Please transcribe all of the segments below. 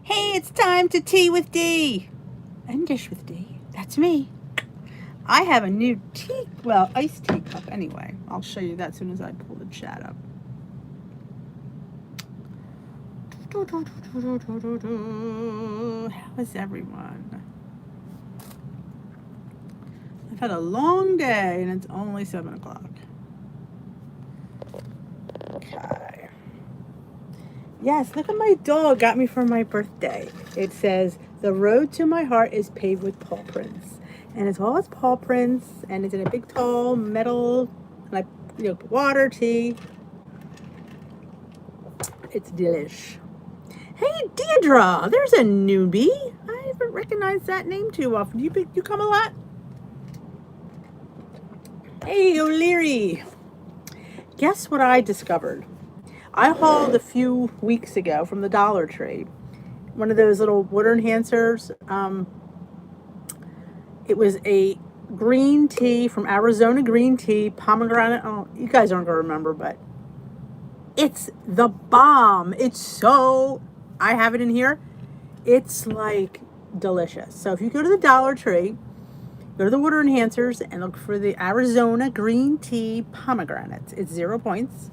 Hey, it's time to tea with Dee. And dish with Dee. That's me. I have a new tea, well, iced tea cup anyway. I'll show you that as soon as I pull the chat up. How is everyone? I've had a long day and it's only 7 o'clock. Okay. Yes, look at my dog got me for my birthday. It says, "The road to my heart is paved with paw prints." And it's all its paw prints, and it's in a big, tall metal, like, water tea. It's delish. Hey, Deirdre, there's a newbie. I haven't recognized that name too often. You come a lot? Hey, O'Leary. Guess what I discovered? I hauled a few weeks ago from the Dollar Tree one of those little water enhancers. It was a green tea from Arizona green tea, pomegranate. Oh, you guys aren't going to remember, but it's the bomb. I have it in here. It's like delicious. So if you go to the Dollar Tree, go to the water enhancers and look for the Arizona green tea pomegranate. It's 0 points.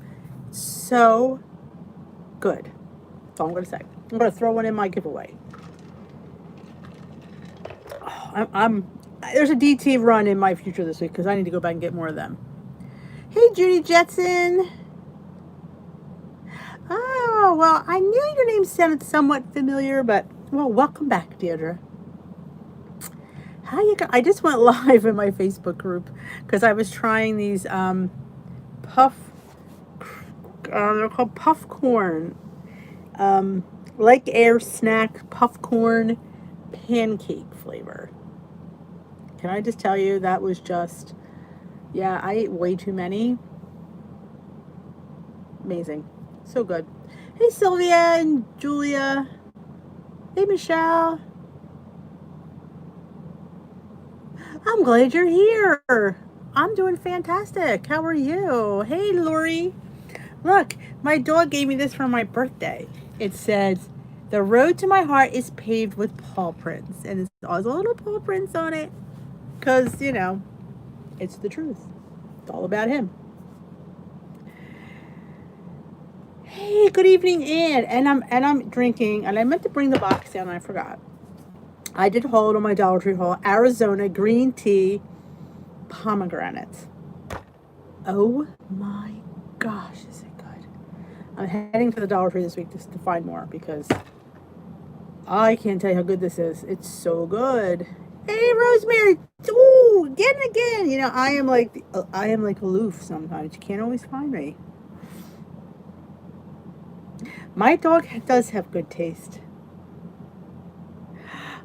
So good. That's all I'm going to say. I'm going to throw one in my giveaway. Oh, there's a DT run in my future this week because I need to go back and get more of them. Hey, Judy Jetson. Oh, well, I knew your name sounded somewhat familiar, but, well, welcome back, Deirdre. How you go? I just went live in my Facebook group because I was trying these they're called puff corn, like air snack puff corn pancake flavor. Can I just tell you that was just, yeah, I ate way too many. Amazing. So good. Hey, Sylvia and Julia. Hey, Michelle. I'm glad you're here. I'm doing fantastic. How are you? Hey, Lori. Look, my dog gave me this for my birthday. It says, "The road to my heart is paved with paw prints." And it's all little paw prints on it. Because, it's the truth. It's all about him. Hey, good evening, Ann. And I'm drinking, and I meant to bring the box down, and I forgot. I did hold on my Dollar Tree haul Arizona green tea pomegranate. Oh my gosh, is it good? I'm heading to the Dollar Tree this week just to find more because I can't tell you how good this is. It's so good. Hey, Rosemary. Ooh, again and again. I am like aloof sometimes. You can't always find me. My dog does have good taste.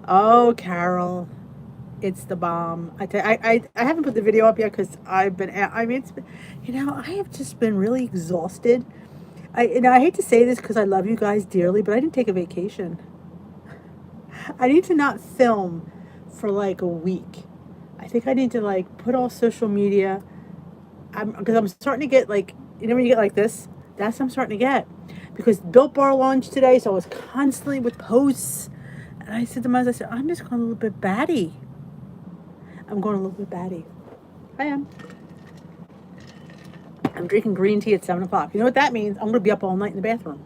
Oh, Carol, it's the bomb. I haven't put the video up yet because I have just been really exhausted. I hate to say this because I love you guys dearly, but I didn't take a vacation. I need to not film for like a week. I think I need to like put all social media. Because I'm starting to get like, when you get like this, that's what I'm starting to get. Because Built Bar launched today, so I was constantly with posts. And I said to myself, I'm just going a little bit batty. I'm going a little bit batty. I am. I'm drinking green tea at 7 o'clock. You know what that means? I'm going to be up all night in the bathroom.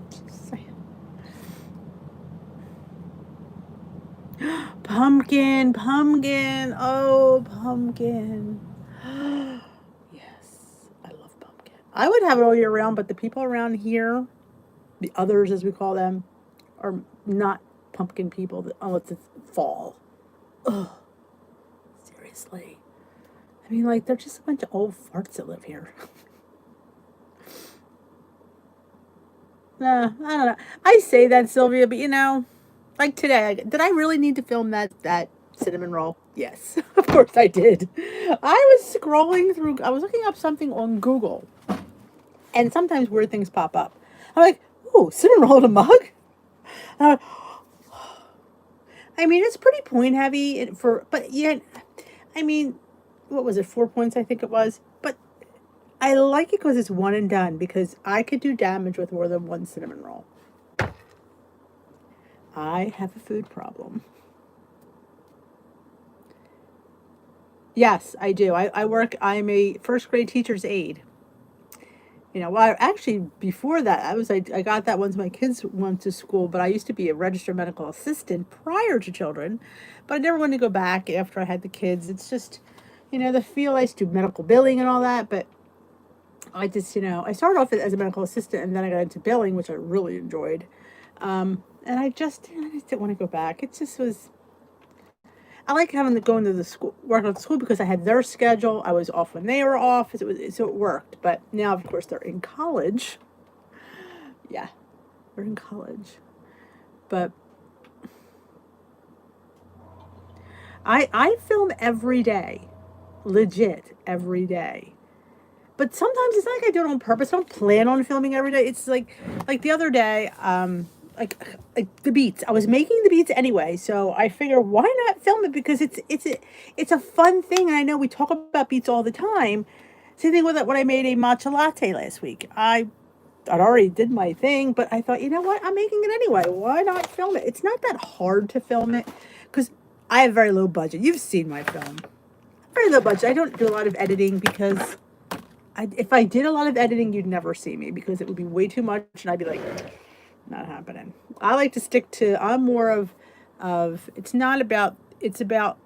Just saying. Pumpkin. Oh, pumpkin. Yes, I love pumpkin. I would have it all year round, but the people around here, the others as we call them, are not pumpkin people unless it's fall. Ugh. Seriously. I mean, like, they're just a bunch of old farts that live here. Nah, I don't know. I say that, Sylvia, but like today, did I really need to film that cinnamon roll? Yes, of course I did. I was scrolling through, I was looking up something on Google, and sometimes weird things pop up. I'm like, ooh, cinnamon roll in a mug? And I'm like, I mean, it's pretty point heavy but yet, I mean, what was it, 4 points, I think it was. But I like it because it's one and done, because I could do damage with more than one cinnamon roll. I have a food problem. Yes, I do. I'm a first grade teacher's aide. Well, actually, before that, I got that once my kids went to school, but I used to be a registered medical assistant prior to children, but I never wanted to go back after I had the kids. It's just, the feel I used to do medical billing and all that, but I just, I started off as a medical assistant and then I got into billing, which I really enjoyed. And I just didn't want to go back. It just was, I like having to go into the school, work at the school because I had their schedule. I was off when they were off, so it worked. But now, of course, they're in college. Yeah, they're in college. But I film every day, legit every day. But sometimes it's not like I do it on purpose. I don't plan on filming every day. It's like the other day, like the beats. I was making the beats anyway, so I figure why not film it because it's a fun thing. And I know we talk about beats all the time. Same thing with it when I made a matcha latte last week. I'd already did my thing, but I thought, you know what? I'm making it anyway. Why not film it? It's not that hard to film it because I have very low budget. You've seen my film. Very low budget. I don't do a lot of editing because if I did a lot of editing, you'd never see me because it would be way too much, and I'd be like, not happening. I like to stick to. I'm more of. It's about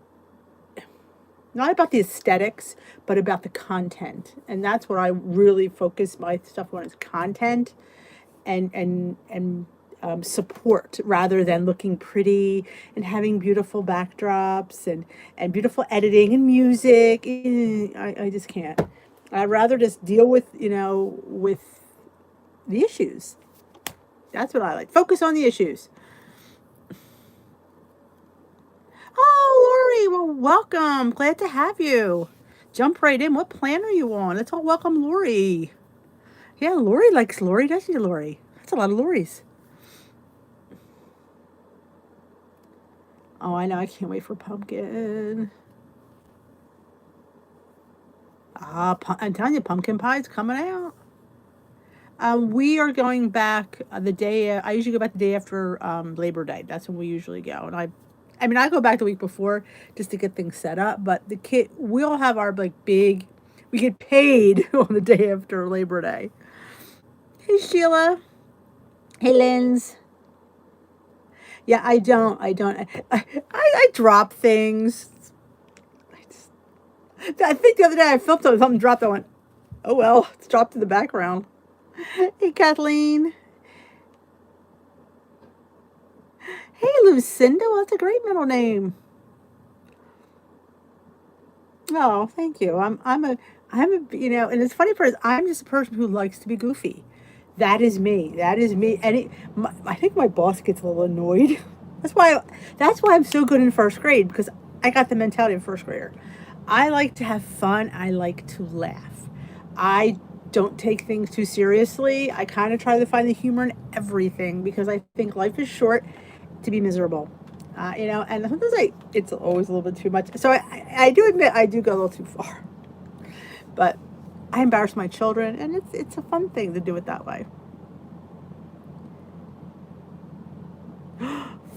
not about the aesthetics, but about the content, and that's what I really focus my stuff on is content, and support rather than looking pretty and having beautiful backdrops and beautiful editing and music. I just can't. I'd rather just deal with the issues. That's what I like. Focus on the issues. Oh, Lori, well, welcome. Glad to have you. Jump right in. What plan are you on? Let's all welcome Lori. Yeah, Lori likes Lori, doesn't she, Lori? That's a lot of Loris. Oh, I know. I can't wait for pumpkin. I'm telling you, pumpkin pie's coming out. We are going back the day. I usually go back the day after Labor Day. That's when we usually go. And I mean, I go back the week before just to get things set up. But we all have our like big. We get paid on the day after Labor Day. Hey Sheila. Hey Linz. Yeah, I don't. I drop things. I think the other day I filmed something dropped. I went, oh well, it's dropped in the background. Hey Kathleen. Hey Lucinda, well, that's a great middle name. Oh, thank you. And it's funny because I'm just a person who likes to be goofy. That is me. That is me. I think my boss gets a little annoyed. That's why. That's why I'm so good in first grade because I got the mentality of first grader. I like to have fun. I like to laugh. I don't take things too seriously. I kind of try to find the humor in everything because I think life is short to be miserable. And sometimes it's always a little bit too much. So I do admit I do go a little too far. But I embarrass my children, and it's a fun thing to do it that way.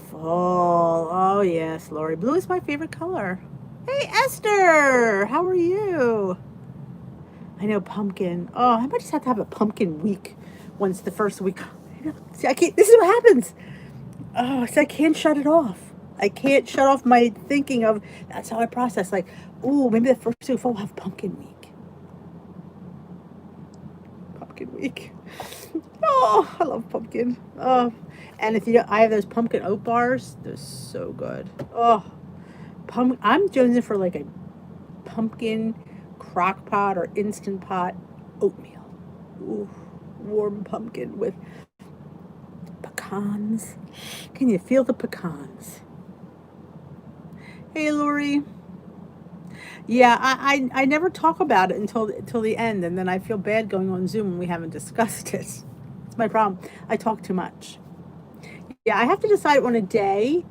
Fall. Oh, yes, Lori. Blue is my favorite color. Hey, Esther. How are you? I know, pumpkin. Oh, I might just have to have a pumpkin week once the first week. See, I can't. This is what happens. Oh, see, I can't shut it off. I can't shut off my thinking of, that's how I process. Like, ooh, maybe the first week we'll have pumpkin week. Pumpkin week. Oh, I love pumpkin. Oh, and I have those pumpkin oat bars. They're so good. Oh, I'm jonesing for like a pumpkin crock pot or instant pot oatmeal. Ooh, warm pumpkin with pecans. Can you feel the pecans? Hey, Lori. Yeah, I never talk about it until the end, and then I feel bad going on Zoom when we haven't discussed it. It's my problem. I talk too much. Yeah, I have to decide on a day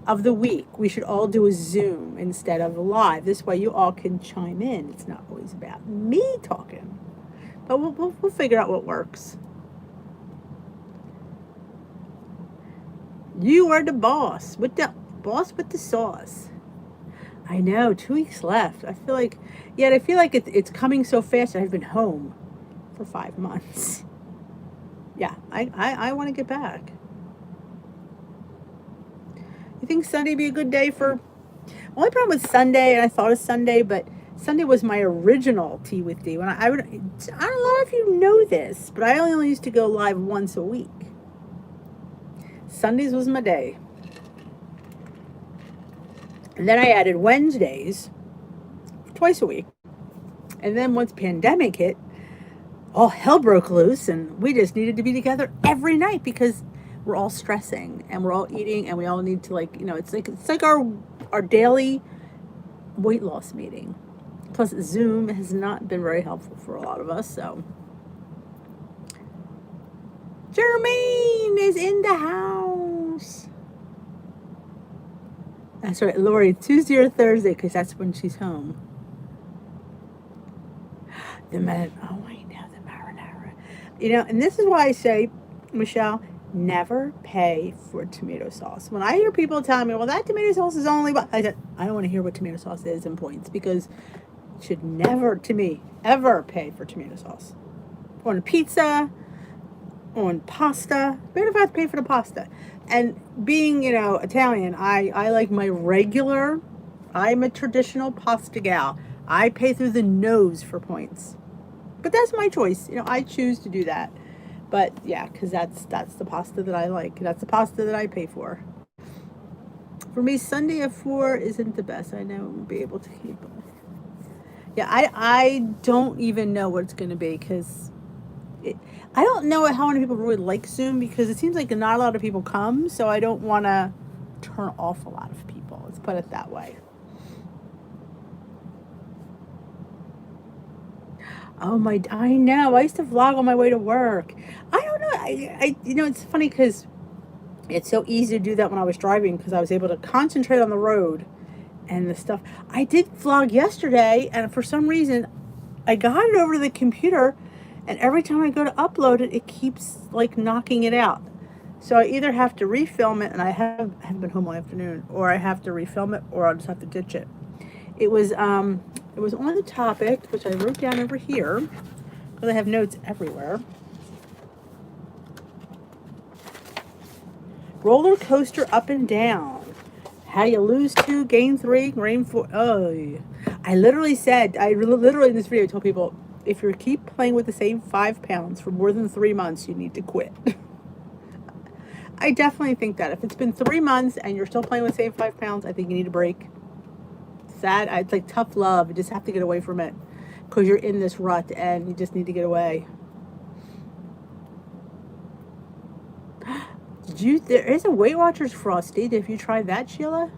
of the week we should all do a Zoom instead of live. This way you all can chime in. It's not always about me talking, but we'll figure out what works. You are the boss with the sauce. I know, 2 weeks left. I feel like, yet I feel like it's coming so fast. I've been home for 5 months. Yeah, I want to get back. You think Sunday be a good day for? Only problem with Sunday, and I thought of Sunday, but Sunday was my original Tea with Dee. When I don't know if you know this, but I only used to go live once a week. Sundays was my day. And then I added Wednesdays twice a week. And then once pandemic hit, all hell broke loose and we just needed to be together every night because we're all stressing and we're all eating and we all need to, like, it's like our daily weight loss meeting. Plus Zoom has not been very helpful for a lot of us, so. Jermaine is in the house. That's right, Lori, Tuesday or Thursday, because that's when she's home. Oh, I know, the marinara. And this is why I say, Michelle, never pay for tomato sauce. When I hear people telling me, well, that tomato sauce is only, I said, I don't want to hear what tomato sauce is in points, because you should never, to me, ever pay for tomato sauce. On a pizza, on pasta, even if I have to pay for the pasta. And being, Italian, I like my regular, I'm a traditional pasta gal. I pay through the nose for points. But that's my choice. I choose to do that. But yeah, because that's the pasta that I like. That's the pasta that I pay for. For me, Sunday at 4 isn't the best. I know I won't be able to keep it. Yeah, I don't even know what it's going to be because I don't know how many people really like Zoom because it seems like not a lot of people come, so I don't want to turn off a lot of people. Let's put it that way. I know. I used to vlog on my way to work. I don't know. It's funny because it's so easy to do that when I was driving because I was able to concentrate on the road and the stuff. I did vlog yesterday, and for some reason, I got it over to the computer, and every time I go to upload it, it keeps like knocking it out. So I either have to refilm it, and I haven't been home all afternoon, or I have to refilm it, or I'll just have to ditch it. It was on the topic, which I wrote down over here, because I have notes everywhere. Roller coaster up and down. How you lose 2, gain 3, gain 4. Oh, I literally in this video told people, if you keep playing with the same 5 pounds for more than 3 months, you need to quit. I definitely think that. If it's been 3 months and you're still playing with the same 5 pounds, I think you need a break. Sad. It's like tough love. You just have to get away from it because you're in this rut and you just need to get away. There is a Weight Watchers Frosty. Have you tried that, Sheila?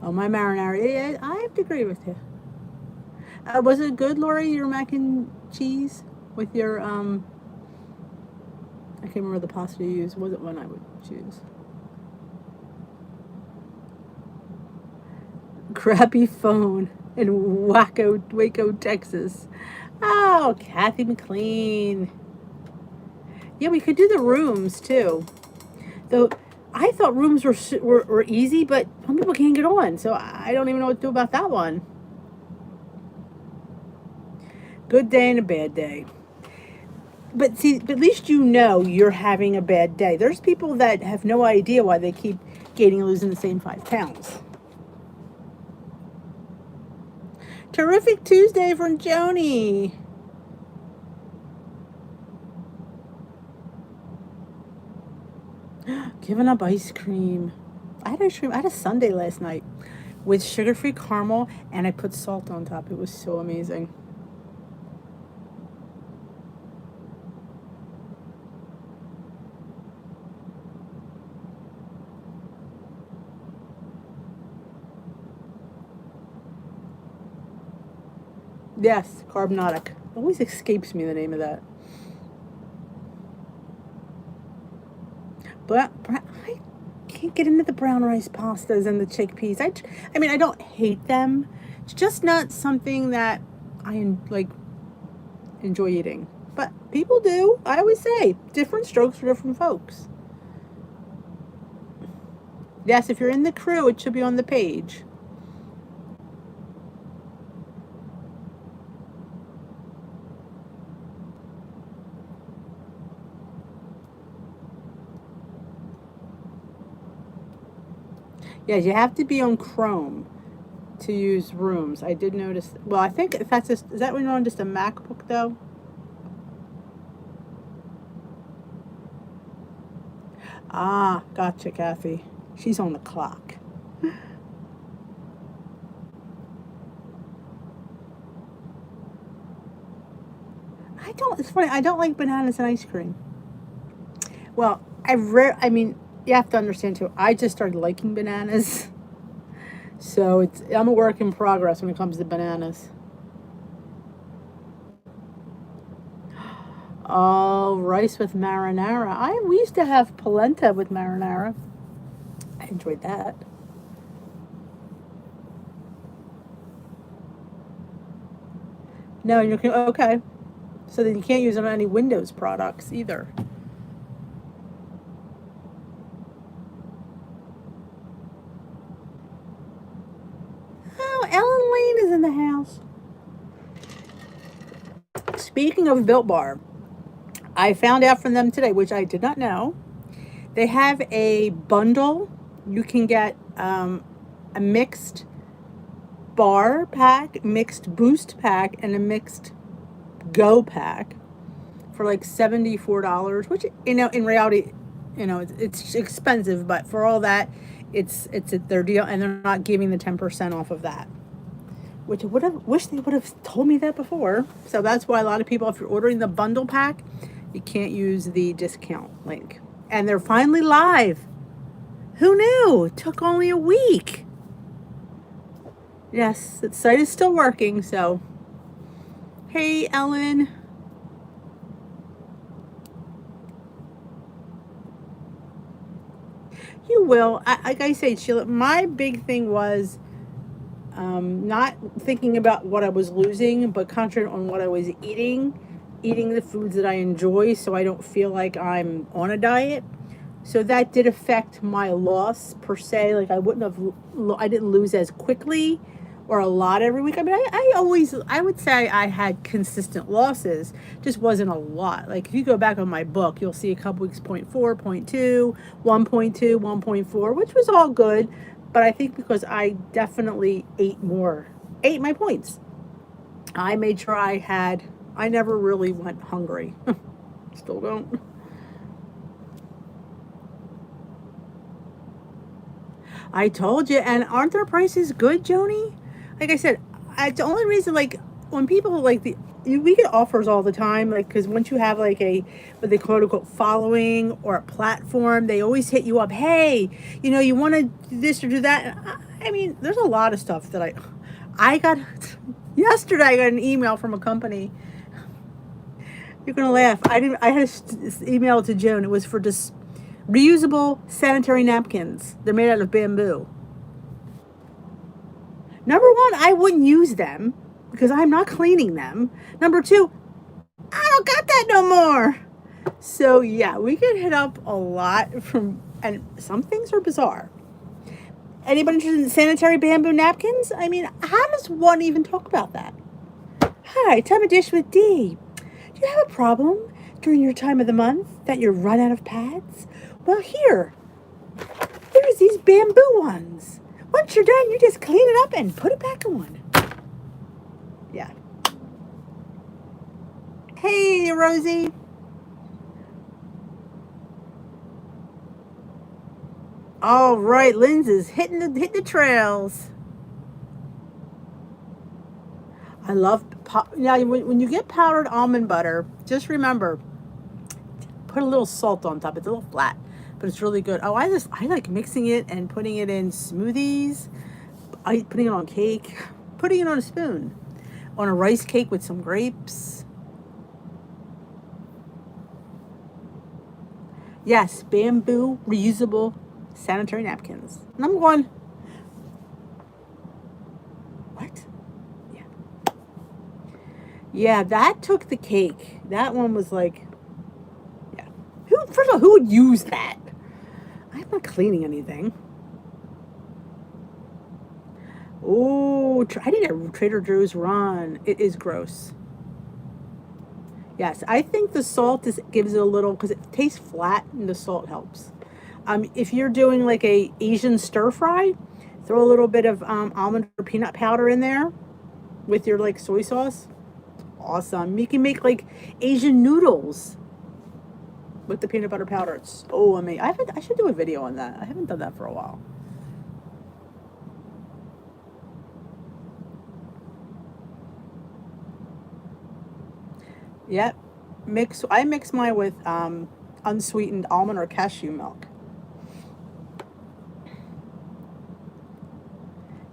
Oh, my marinara. Yeah, I have to agree with you. Was it good, Lori, your mac and cheese with your, I can't remember the pasta you used. Was it one I would choose? Crappy phone in Waco, Texas. Oh, Kathy McLean. Yeah, we could do the rooms too. Though I thought rooms were easy, but some people can't get on, so I don't even know what to do about that one. Good day and a bad day. But see, at least you're having a bad day. There's people that have no idea why they keep gaining and losing the same 5 pounds. Terrific Tuesday from Joni. Giving up ice cream. I had ice cream. I had a sundae last night with sugar-free caramel, and I put salt on top. It was so amazing. Yes, Carbnotic. Always escapes me the name of that. But I can't can't get into the brown rice pastas and the chickpeas. I mean, I don't hate them. It's just not something that I like enjoy eating. But people do. I always say, different strokes for different folks. Yes, if you're in the crew, it should be on the page. Yeah, you have to be on Chrome to use Rooms. I did notice. Well, I think if that's just, is that when you're on just a MacBook though? Ah, gotcha, Kathy. She's on the clock. It's funny, I don't like bananas and ice cream. Well, I mean, you have to understand too, I just started liking bananas. So I'm a work in progress when it comes to bananas. Oh, rice with marinara. We used to have polenta with marinara. I enjoyed that. No, you can, okay. So then you can't use it on any Windows products either. Oh, Ellen Lane is in the house. Speaking of Built Bar, I found out from them today, which I did not know. They have a bundle. You can get a mixed bar pack, mixed boost pack, and a mixed go pack for like $74, which, you know, in reality, you know, it's expensive, but for all that, it's their deal, and they're not giving the 10% off of that, which I would have wished they would have told me that before. So that's why a lot of people, if you're ordering the bundle pack, you can't use the discount link. And they're finally live. Who knew? It took only a week. Yes, the site is still working, so hey, Ellen. You will. Like I say, Sheila, my big thing was not thinking about what I was losing, but concentrating on what I was eating the foods that I enjoy so I don't feel like I'm on a diet. So that did affect my loss per se. Like I didn't lose as quickly or a lot every week. I mean, I would say I had consistent losses, just wasn't a lot. Like if you go back on my book, you'll see a couple weeks 0.4, 0.2, 1.2, 1.4, which was all good. But I think because I definitely ate my points. I made sure I never really went hungry. Still don't. I told you, and aren't their prices good, Joni? Like I said, the only reason, like, when people like we get offers all the time, like, because once you have like what they quote unquote following or a platform, they always hit you up. Hey, you know, you want to do this or do that. And I mean, there's a lot of stuff that I got yesterday. I got an email from a company. You're gonna laugh. I had an email to Joan. It was for just reusable sanitary napkins. They're made out of bamboo. Number one, I wouldn't use them because I'm not cleaning them. Number two, I don't got that no more. So yeah, we get hit up a lot and some things are bizarre. Anybody interested in sanitary bamboo napkins? I mean, how does one even talk about that? Hi, time of dish with Dee. Do you have a problem during your time of the month that you run out of pads? Well, there's these bamboo ones. Once you're done, you just clean it up and put it back on. Yeah. Hey, Rosie. All right, Lindsay's hitting the trails. I love now when you get powdered almond butter, just remember, put a little salt on top. It's a little flat, but it's really good. Oh, I like mixing it and putting it in smoothies. Putting it on cake, putting it on a spoon, on a rice cake with some grapes. Yes, bamboo reusable sanitary napkins. And I'm going, what? Yeah. Yeah, that took the cake. That one was like, yeah. First of all, who would use that? I'm not cleaning anything. Oh, I need a Trader Joe's run. It is gross. Yes, I think the salt gives it a little, because it tastes flat and the salt helps. If you're doing like a Asian stir fry, throw a little bit of almond or peanut powder in there with your like soy sauce. Awesome. You can make like Asian noodles with the peanut butter powder. It's so amazing. I should do a video on that. I haven't done that for a while. Yep. I mix mine with unsweetened almond or cashew milk.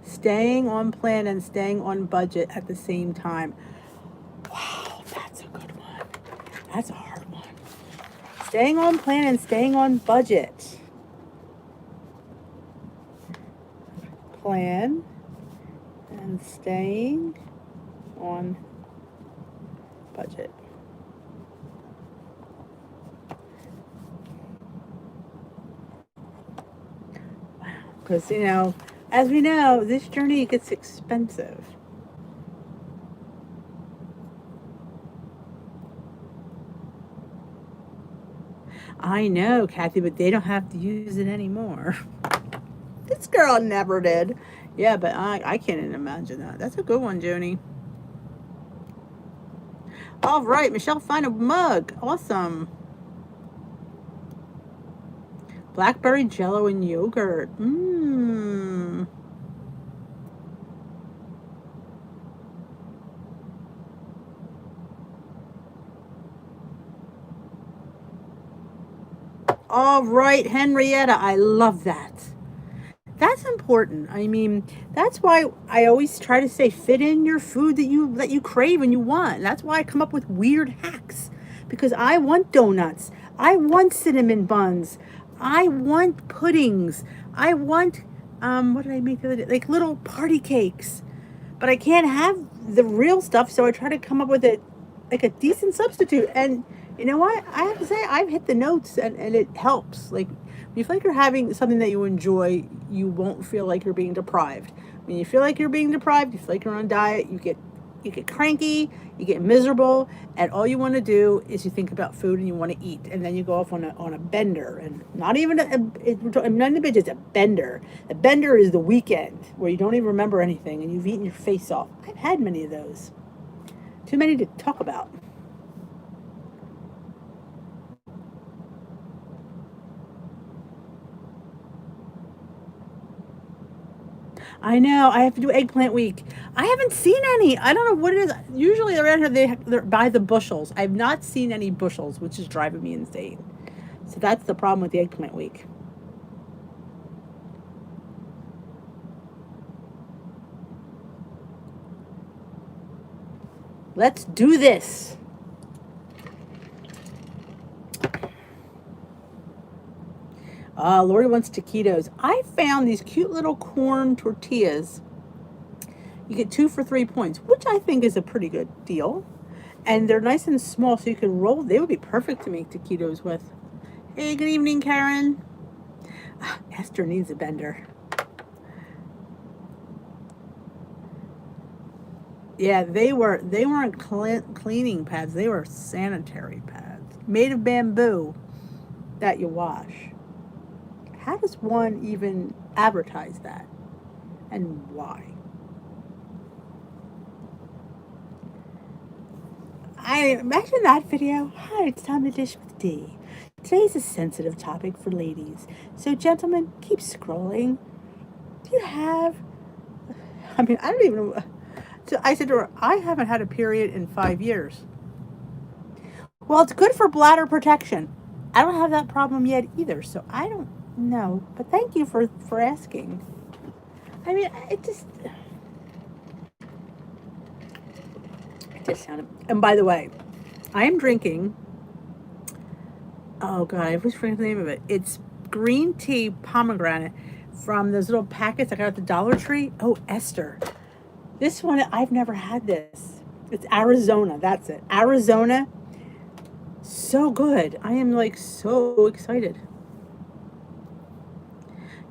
Staying on plan and staying on budget at the same time. Wow, that's a good one. That's a hard one. Staying on plan and staying on budget. Plan and staying on budget. Wow, because as we know, this journey gets expensive. I know, Kathy, but they don't have to use it anymore. This girl never did. Yeah, but I can't imagine that. That's a good one, Joni. All right, Michelle, find a mug. Awesome. Blackberry Jello and yogurt. Mmm. All right, Henrietta, I love that. That's important. I mean, that's why I always try to say fit in your food that you crave and you want. That's why I come up with weird hacks, because I want donuts. I want cinnamon buns. I want puddings. I want what did I make the other day? Like little party cakes. But I can't have the real stuff, so I try to come up with a decent substitute. And you know what? I have to say I've hit the notes, and it helps. Like when you feel like you're having something that you enjoy, you won't feel like you're being deprived. When you feel like you're being deprived, you feel like you're on a diet, you get cranky, you get miserable, and all you want to do is you think about food and you want to eat, and then you go off on a bender, and not even none of the bitches, a bender. A bender is the weekend where you don't even remember anything and you've eaten your face off. I've had many of those. Too many to talk about. I know. I have to do eggplant week. I haven't seen any. I don't know what it is. Usually around here they're by the bushels. I've not seen any bushels, which is driving me insane. So that's the problem with the eggplant week. Let's do this. Lori wants taquitos. I found these cute little corn tortillas. You get 2 for 3 points, which I think is a pretty good deal. And they're nice and small, so you can roll. They would be perfect to make taquitos with. Hey, good evening, Karen. Esther needs a bender. Yeah, they weren't cleaning pads. They were sanitary pads made of bamboo that you wash. How does one even advertise that? And why? I imagine that video. Hi, it's time to dish with Dee. Today's a sensitive topic for ladies. So, gentlemen, keep scrolling. Do you have... I mean, I don't even know... So I said to her, I haven't had a period in 5 years. Well, it's good for bladder protection. I don't have that problem yet either, so I don't know. But thank you for asking. I mean, it just sounded... And by the way, I am drinking... Oh, God, I always forget the name of it. It's green tea pomegranate from those little packets I got at the Dollar Tree. Oh, Esther. This one, I've never had this. It's Arizona. That's it. Arizona. So good. I am like so excited.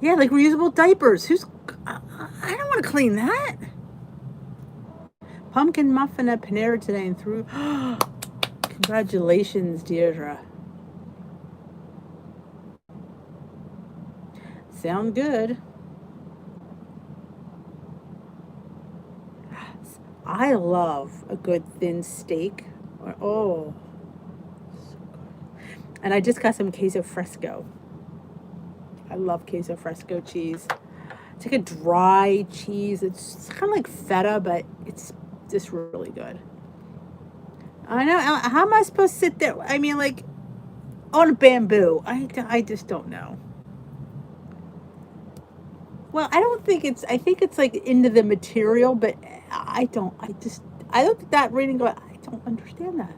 Yeah, like reusable diapers. I don't want to clean that. Pumpkin muffin at Panera today and through. Congratulations, Deirdre. Sound good. I love a good thin steak. Oh, so good. And I just got some queso fresco. I love queso fresco cheese. It's like a dry cheese. It's kind of like feta, but it's just really good. I know. How am I supposed to sit there? I mean, like, on a bamboo. I just don't know. Well, I don't think I think it's like into the material, but I looked at that reading going, I don't understand that.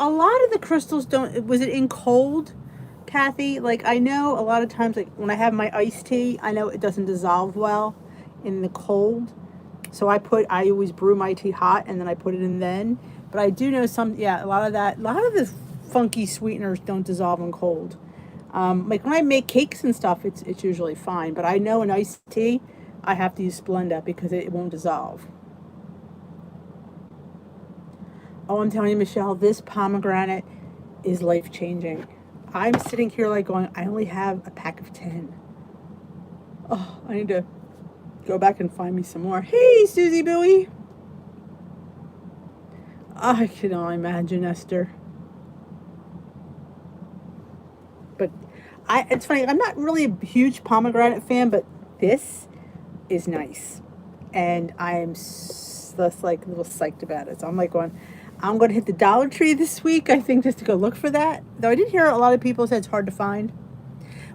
A lot of the crystals don't, was it in cold, Kathy? Like, I know a lot of times, like, when I have my iced tea, I know it doesn't dissolve well in the cold. So I always brew my tea hot and then I put it in then. But I do know a lot of the funky sweeteners don't dissolve in cold. Like when I make cakes and stuff, it's usually fine. But I know in iced tea, I have to use Splenda because it won't dissolve. Oh, I'm telling you, Michelle, this pomegranate is life-changing. I'm sitting here like going, I only have a pack of 10. Oh, I need to go back and find me some more. Hey, Susie Bowie. I can only imagine, Esther. But it's funny, I'm not really a huge pomegranate fan, but this is nice. And I am just like a little psyched about it. So I'm like I'm going to hit the Dollar Tree this week, I think, just to go look for that. Though I did hear a lot of people say it's hard to find.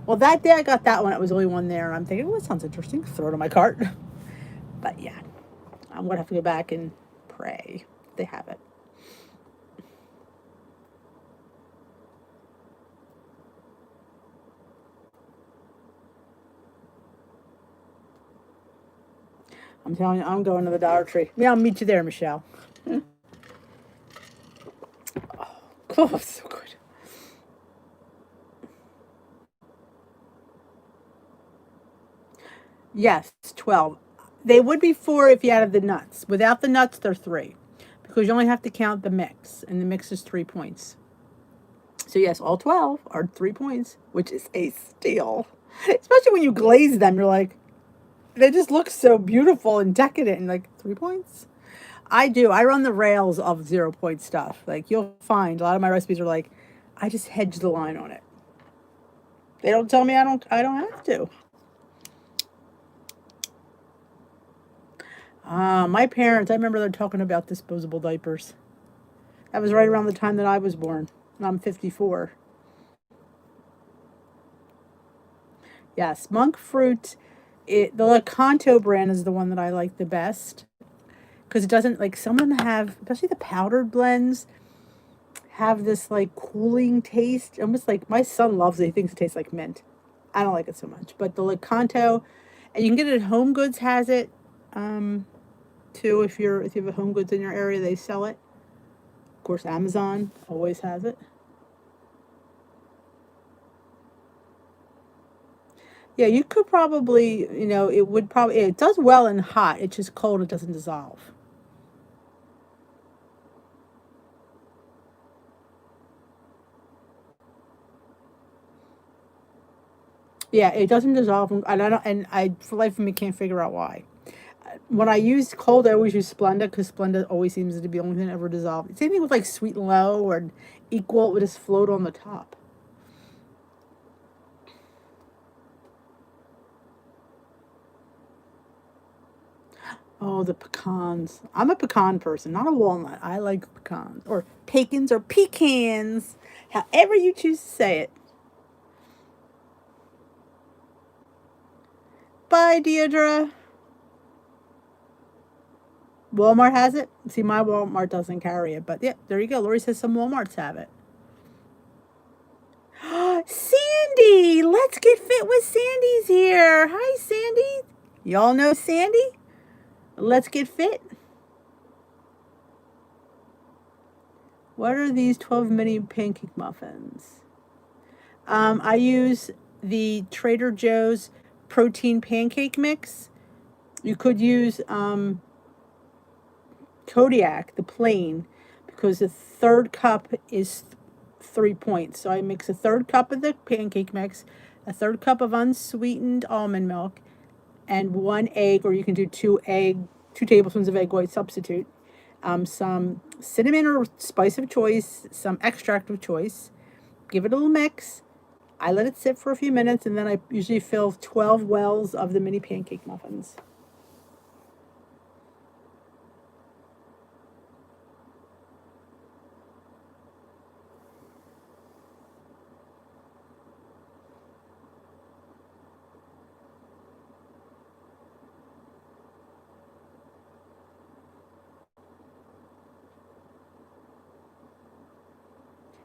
Well, that day I got that one. It was the only one there. I'm thinking, that sounds interesting. Throw it in my cart. But yeah, I'm going to have to go back and pray they have it. I'm telling you, I'm going to the Dollar Tree. Yeah, I'll meet you there, Michelle. Oh, so good. Yes, 12. They would be 4 if you added the nuts. Without the nuts, they're 3. Because you only have to count the mix, and the mix is 3 points. So yes, all 12 are 3 points, which is a steal. Especially when you glaze them, you're like, they just look so beautiful and decadent, and like 3 points. I do. I run the rails of 0 point stuff. Like you'll find a lot of my recipes are like, I just hedge the line on it. They don't tell me I don't have to. My parents, I remember they're talking about disposable diapers. That was right around the time that I was born. And I'm 54. Yes, monk fruit. The Lakanto brand is the one that I like the best. Because it doesn't, like, some of them have, especially the powdered blends, have this, like, cooling taste. Almost like, my son loves it. He thinks it tastes like mint. I don't like it so much. But the Lakanto, and you can get it at Home Goods has it, too. If you have a Home Goods in your area, they sell it. Of course, Amazon always has it. Yeah, you could probably, it does well in hot. It's just cold, it doesn't dissolve. Yeah, it doesn't dissolve, and I for life of me can't figure out why. When I use cold, I always use Splenda because Splenda always seems to be the only thing that ever dissolved. Same thing with like Sweet and Low or Equal, it would just float on the top. Oh, the pecans. I'm a pecan person, not a walnut. I like pecans. Or pecans or pecans. However you choose to say it. Bye, Deidre. Walmart has it. See, my Walmart doesn't carry it, but yeah, there you go. Lori says some Walmarts have it. Sandy, let's get fit with Sandy's here. Hi, Sandy. Y'all know Sandy? Let's get fit. What are these 12 mini pancake muffins? I use the Trader Joe's protein pancake mix. You could use Kodiak, the plain, because the third cup is 3 points. So I mix a third cup of the pancake mix, a third cup of unsweetened almond milk, and 1 egg, or you can do 2 tablespoons of egg white substitute, some cinnamon or spice of choice, some extract of choice. Give it a little mix. I let it sit for a few minutes, and then I usually fill 12 wells of the mini pancake muffins.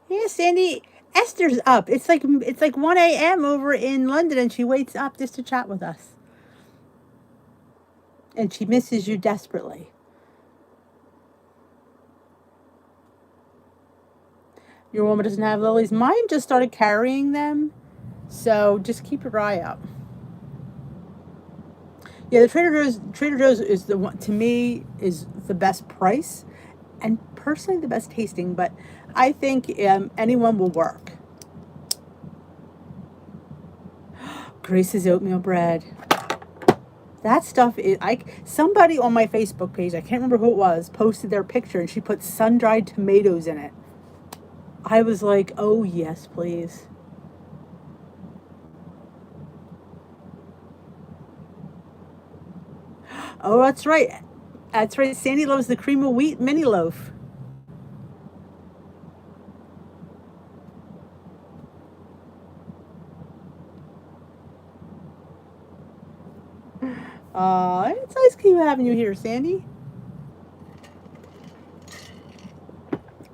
Yeah, Sandy. Esther's up. It's like 1 a.m. over in London, and she waits up just to chat with us. And she misses you desperately. Your woman doesn't have lilies. Mine just started carrying them, so just keep your eye out. Yeah, the Trader Joe's is the one, to me, is the best price, and personally the best tasting. But I think anyone will work. Grace's oatmeal bread. That stuff is, somebody on my Facebook page, I can't remember who it was, posted their picture, and she put sun-dried tomatoes in it. I was like, oh yes, please. Oh, that's right. That's right. Sandy loves the cream of wheat mini loaf. It's nice having you here, Sandy.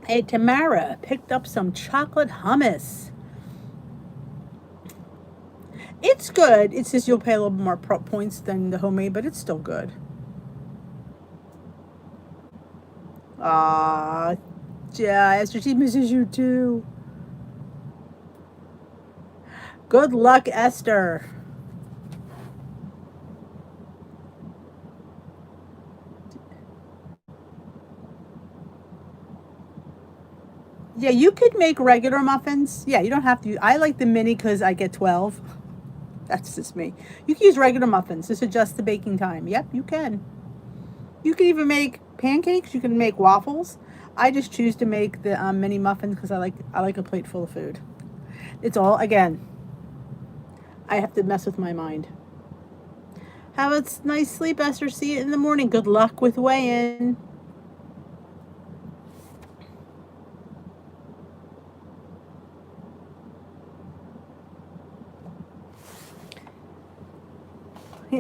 Hey, Tamara picked up some chocolate hummus. It's good. It's just you'll pay a little more points than the homemade, but it's still good. Yeah, Esther, she misses you too. Good luck, Esther. Yeah, you could make regular muffins. Yeah, you don't have to. I like the mini because I get 12. That's just me. You can use regular muffins. Just adjust the baking time. Yep, you can. You can even make pancakes. You can make waffles. I just choose to make the mini muffins because I like a plate full of food. It's all, again, I have to mess with my mind. Have a nice sleep, Esther. See you in the morning. Good luck with weigh-in.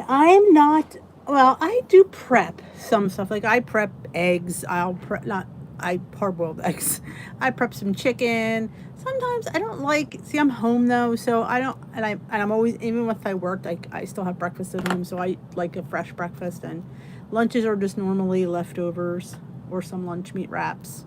I'm not, well, I do prep some stuff. Like I prep eggs. I parboiled eggs. I prep some chicken. Sometimes I don't see, I'm home though, so I don't, and I'm always, even if I worked, I still have breakfast at home, so I like a fresh breakfast, and lunches are just normally leftovers or some lunch meat wraps.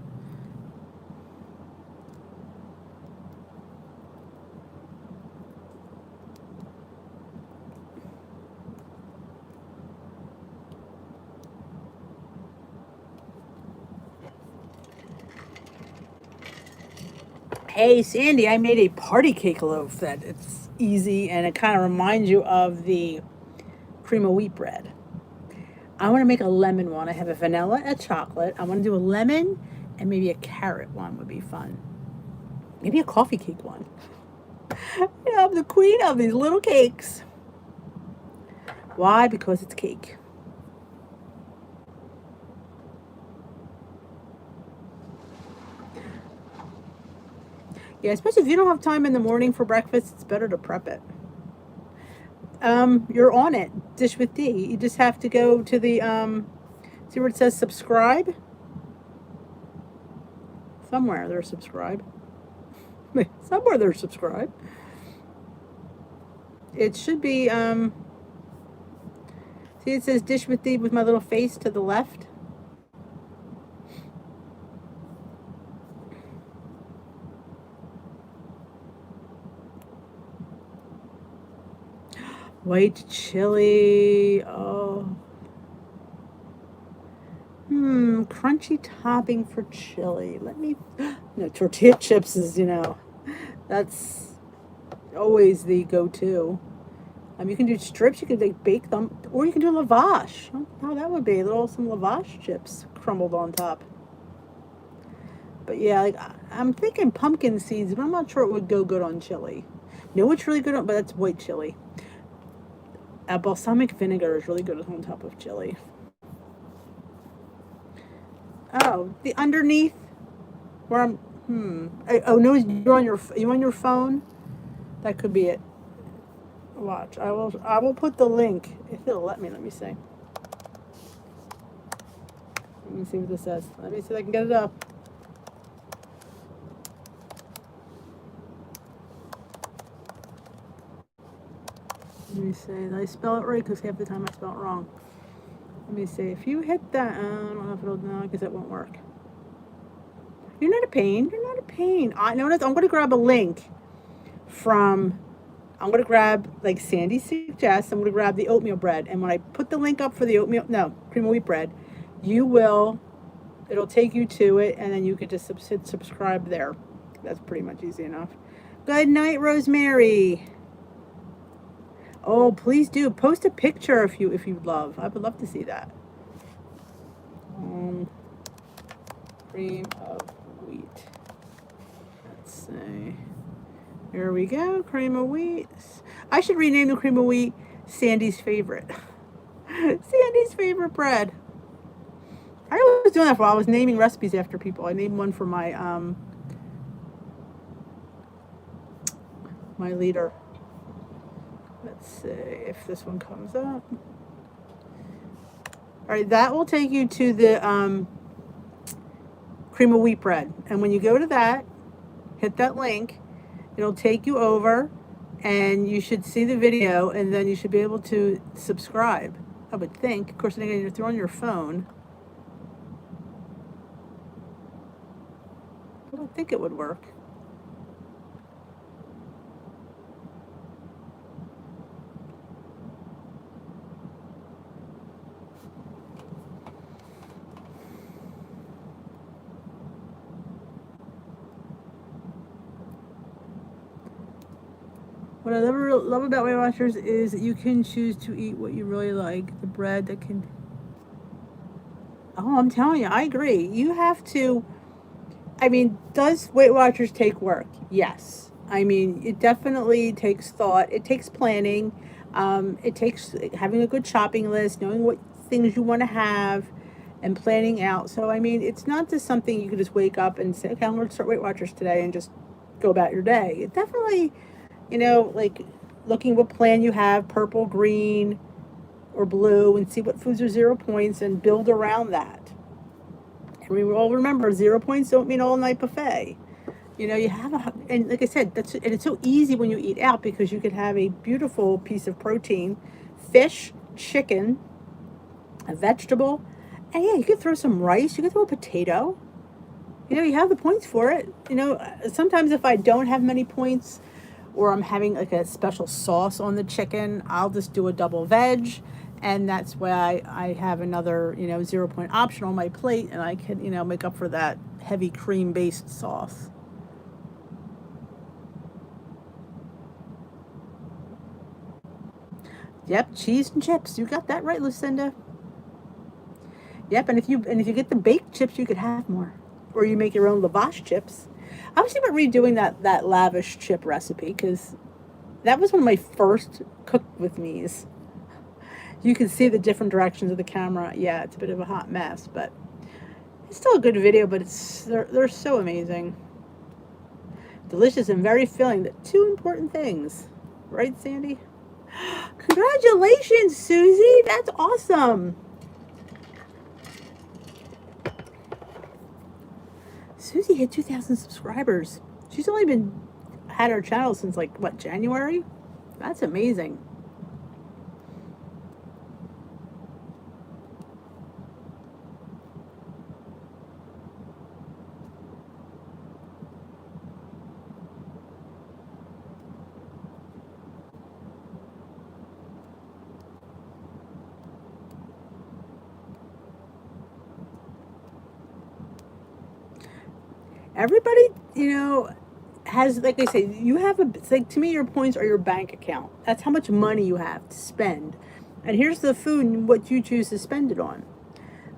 Hey, Sandy, I made a party cake loaf that it's easy and it kind of reminds you of the cream of wheat bread. I want to make a lemon one. I have a vanilla, a chocolate. I want to do a lemon and maybe a carrot one would be fun. Maybe a coffee cake one. Yeah, I'm the queen of these little cakes. Why? Because it's cake. Yeah, especially if you don't have time in the morning for breakfast, it's better to prep it. You're on it. Dish with D. You just have to go to the see where it says subscribe. Somewhere there's subscribe. Somewhere there's subscribe. It should be see it says Dish with D with my little face to the left. White chili. Oh. Crunchy topping for chili. Let me. No, tortilla chips is, that's always the go-to. You can do strips. You can like bake them, or you can do lavash. Oh, that would be some lavash chips crumbled on top. But yeah, like I'm thinking pumpkin seeds, but I'm not sure it would go good on chili. You know what's really good on, but that's white chili. Balsamic vinegar is really good on top of chili. Oh, the underneath where I'm. Oh no, you on your phone? That could be it. Watch. I will put the link if it'll let me. Let me see. Let me see what this says. Let me see if I can get it up. Let me see. Did I spell it right? Because half the time I spell it wrong. Let me see. If you hit that, I don't know if it'll. No, because it won't work. You're not a pain. You're not a pain. I know that. I'm going to grab a link from. I'm going to grab, like Sandy suggests, I'm going to grab the oatmeal bread. And when I put the link up for the cream of wheat bread, it'll take you to it, and then you can just hit subscribe there. That's pretty much easy enough. Good night, Rosemary. Oh, please do. Post a picture if you'd love. I would love to see that. Cream of wheat. Let's see. Here we go, cream of wheat. I should rename the cream of wheat Sandy's favorite. Sandy's favorite bread. I was doing that for a while. I was naming recipes after people. I named one for my my leader. Let's see if this one comes up. All right, that will take you to the cream of wheat bread. And when you go to that, hit that link. It'll take you over, and you should see the video, and then you should be able to subscribe, I would think. Of course, then you're on your phone. I don't think it would work. What I love about Weight Watchers is that you can choose to eat what you really like. The bread that can... Oh, I'm telling you, I agree. You have to... does Weight Watchers take work? Yes. It definitely takes thought. It takes planning. It takes having a good shopping list, knowing what things you want to have, and planning out. So, it's not just something you can just wake up and say, okay, I'm going to start Weight Watchers today and just go about your day. It definitely... like looking what plan you have, purple, green, or blue, and see what foods are 0 points and build around that. And we all remember 0 points don't mean all night buffet. You have and like I said, and it's so easy when you eat out because you could have a beautiful piece of protein, fish, chicken, a vegetable, and yeah, you could throw some rice, you could throw a potato. You have the points for it. Sometimes if I don't have many points, or I'm having like a special sauce on the chicken, I'll just do a double veg, and that's why I have another 0 point option on my plate, and I can make up for that heavy cream based sauce. Yep, cheese and chips. You got that right, Lucinda. Yep, and if you get the baked chips, you could have more, or you make your own lavash chips. I was thinking about redoing that lavish chip recipe, because that was one of my first cook with me's. You can see the different directions of the camera. Yeah, it's a bit of a hot mess, but it's still a good video. But they're so amazing, delicious, and very filling. The two important things, right, Sandy? Congratulations, Susie. That's awesome. Susie hit 2,000 subscribers. She's only been had her channel since like what, January? That's amazing. Everybody, has, like I say, you have it's like, to me, your points are your bank account. That's how much money you have to spend. And here's the food and what you choose to spend it on.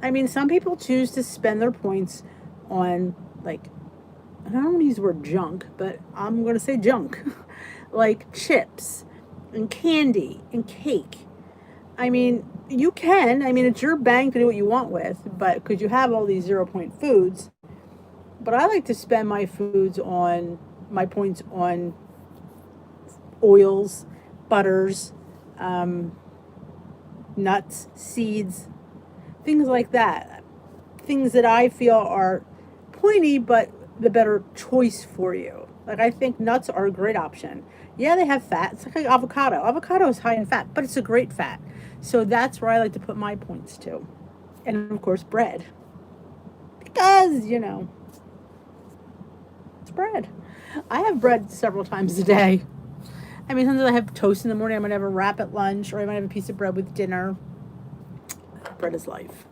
I mean, some people choose to spend their points on, like, I don't want to use the word junk, but I'm going to say junk, like chips and candy and cake. I mean, you can. I mean, it's your bank to do what you want with, but because you have all these 0 point foods. But I like to spend my points on oils, butters, um, nuts, seeds, things like that. Things that I feel are pointy, but the better choice for you. Like, I think nuts are a great option. Yeah, they have fat. It's like avocado. Avocado is high in fat, but it's a great fat. So that's where I like to put my points to. And of course, bread. Because, it's bread. I have bread several times a day. I mean, sometimes I have toast in the morning. I might have a wrap at lunch, or I might have a piece of bread with dinner. Bread is life.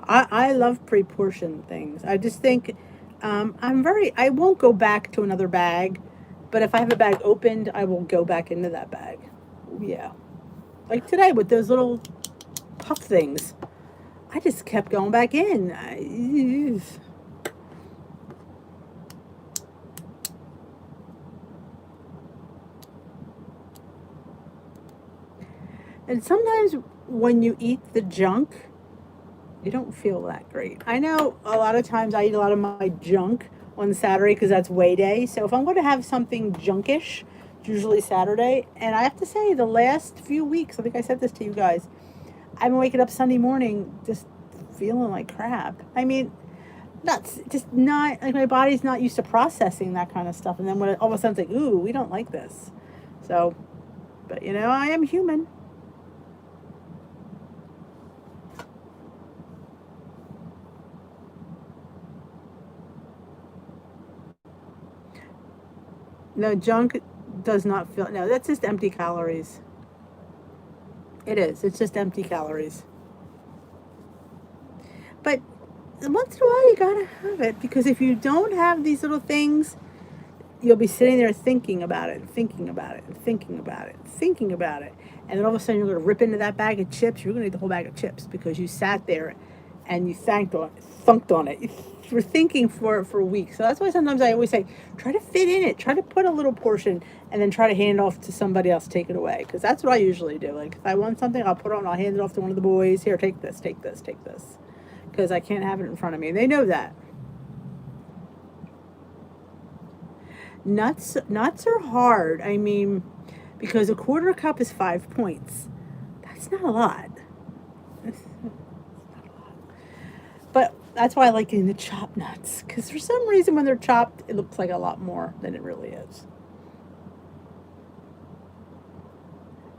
I love pre-portioned things. I just think I won't go back to another bag, but if I have a bag opened, I will go back into that bag. Yeah. Like today with those little puff things. I just kept going back in. And sometimes when you eat the junk, you don't feel that great. I know a lot of times I eat a lot of my junk on Saturday because that's weigh day. So if I'm going to have something junkish, it's usually Saturday. And I have to say, the last few weeks, I think I said this to you guys, I've been waking up Sunday morning just feeling like crap. I mean, that's just not, like, my body's not used to processing that kind of stuff. And then when all of a sudden it's like, ooh, we don't like this. So, but I am human. No, junk does not feel, no, that's just empty calories. It is. It's just empty calories. But once in a while, you gotta have it because if you don't have these little things, you'll be sitting there thinking about it, thinking about it, thinking about it, thinking about it. And then all of a sudden, you're gonna rip into that bag of chips. You're gonna eat the whole bag of chips because you sat there and you thunked on it. You were thinking for weeks. So that's why sometimes I always say, try to fit in it. Try to put a little portion and then try to hand it off to somebody else, take it away. Because that's what I usually do. Like, if I want something, I'll put it on, I'll hand it off to one of the boys. Here, take this, take this, take this. Because I can't have it in front of me. They know that. Nuts are hard. I mean, because a quarter cup is 5 points. That's not a lot. That's not a lot. But that's why I like getting the chopped nuts. Because for some reason, when they're chopped, it looks like a lot more than it really is.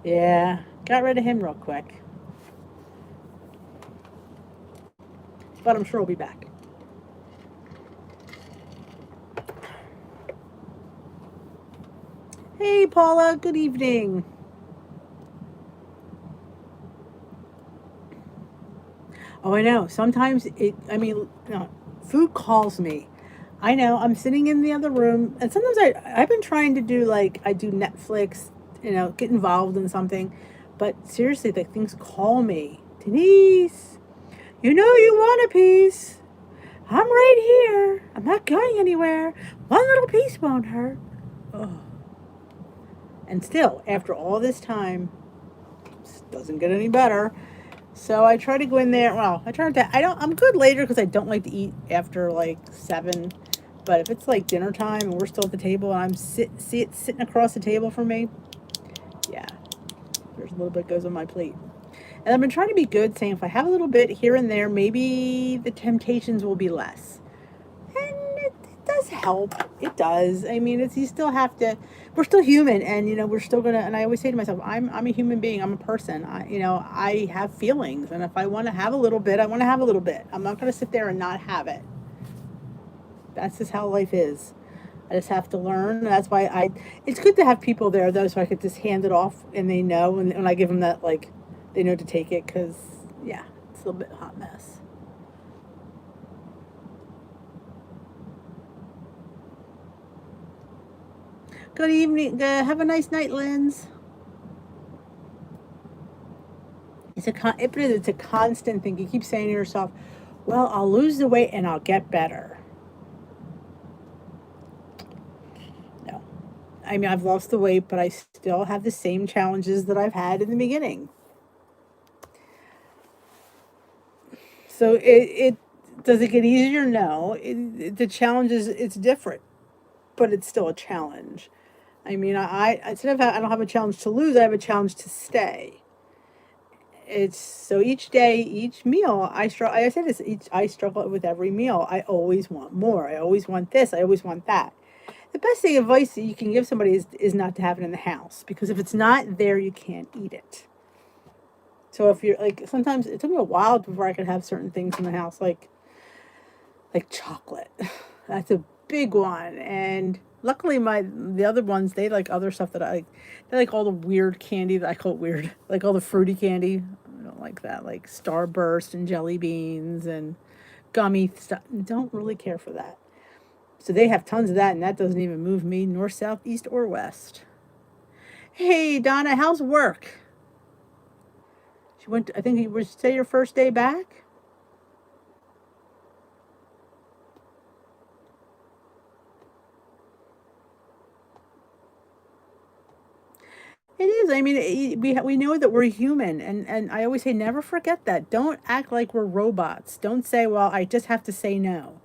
Yeah, got rid of him real quick. But I'm sure he'll be back. Hey, Paula, good evening. Oh, I know. Sometimes food calls me. I know. I'm sitting in the other room, and sometimes I've been trying to do, like, I do Netflix, get involved in something, but seriously, like, things call me. Denise, you want a piece. I'm right here. I'm not going anywhere. One little piece won't hurt. Oh. And still, after all this time, it doesn't get any better. So I try to go in there. Well, I'm good later because I don't like to eat after like 7. But if it's like dinner time and we're still at the table and I'm sitting across the table from me, yeah, there's a little bit goes on my plate. And I've been trying to be good, saying if I have a little bit here and there, maybe the temptations will be less. And it does help. It does. I mean, you still have to, we're still human, and, we're still going to, and I always say to myself, I'm a human being. I'm a person. I have feelings. And if I want to have a little bit, I want to have a little bit. I'm not going to sit there and not have it. That's just how life is. I just have to learn. And that's why it's good to have people there, though, so I could just hand it off and they know. And when I give them that, like, they know to take it, because, yeah, it's a little bit hot mess. Good evening. Have a nice night, Linz. It's a constant thing. You keep saying to yourself, well, I'll lose the weight and I'll get better. No. I mean, I've lost the weight, but I still have the same challenges that I've had in the beginning. So it does it get easier? No. The challenge is, it's different, but it's still a challenge. I mean, I instead of I don't have a challenge to lose, I have a challenge to stay. It's so each day, each meal, I struggle. I say this, I struggle with every meal. I always want more. I always want this. I always want that. The best thing advice that you can give somebody is not to have it in the house, because if it's not there, you can't eat it. So if you're like, sometimes it took me a while before I could have certain things in the house, like chocolate. That's a big one. And luckily the other ones, they like other stuff they like all the weird candy that I call it weird, like all the fruity candy. I don't like that, like Starburst and jelly beans and gummy stuff. Don't really care for that. So they have tons of that, and that doesn't even move me north, south, east, or west. Hey, Donna, how's work? She went I think you were say your first day back? It is. I mean, we know that we're human, and I always say never forget that. Don't act like we're robots. Don't say, "Well, I just have to say no."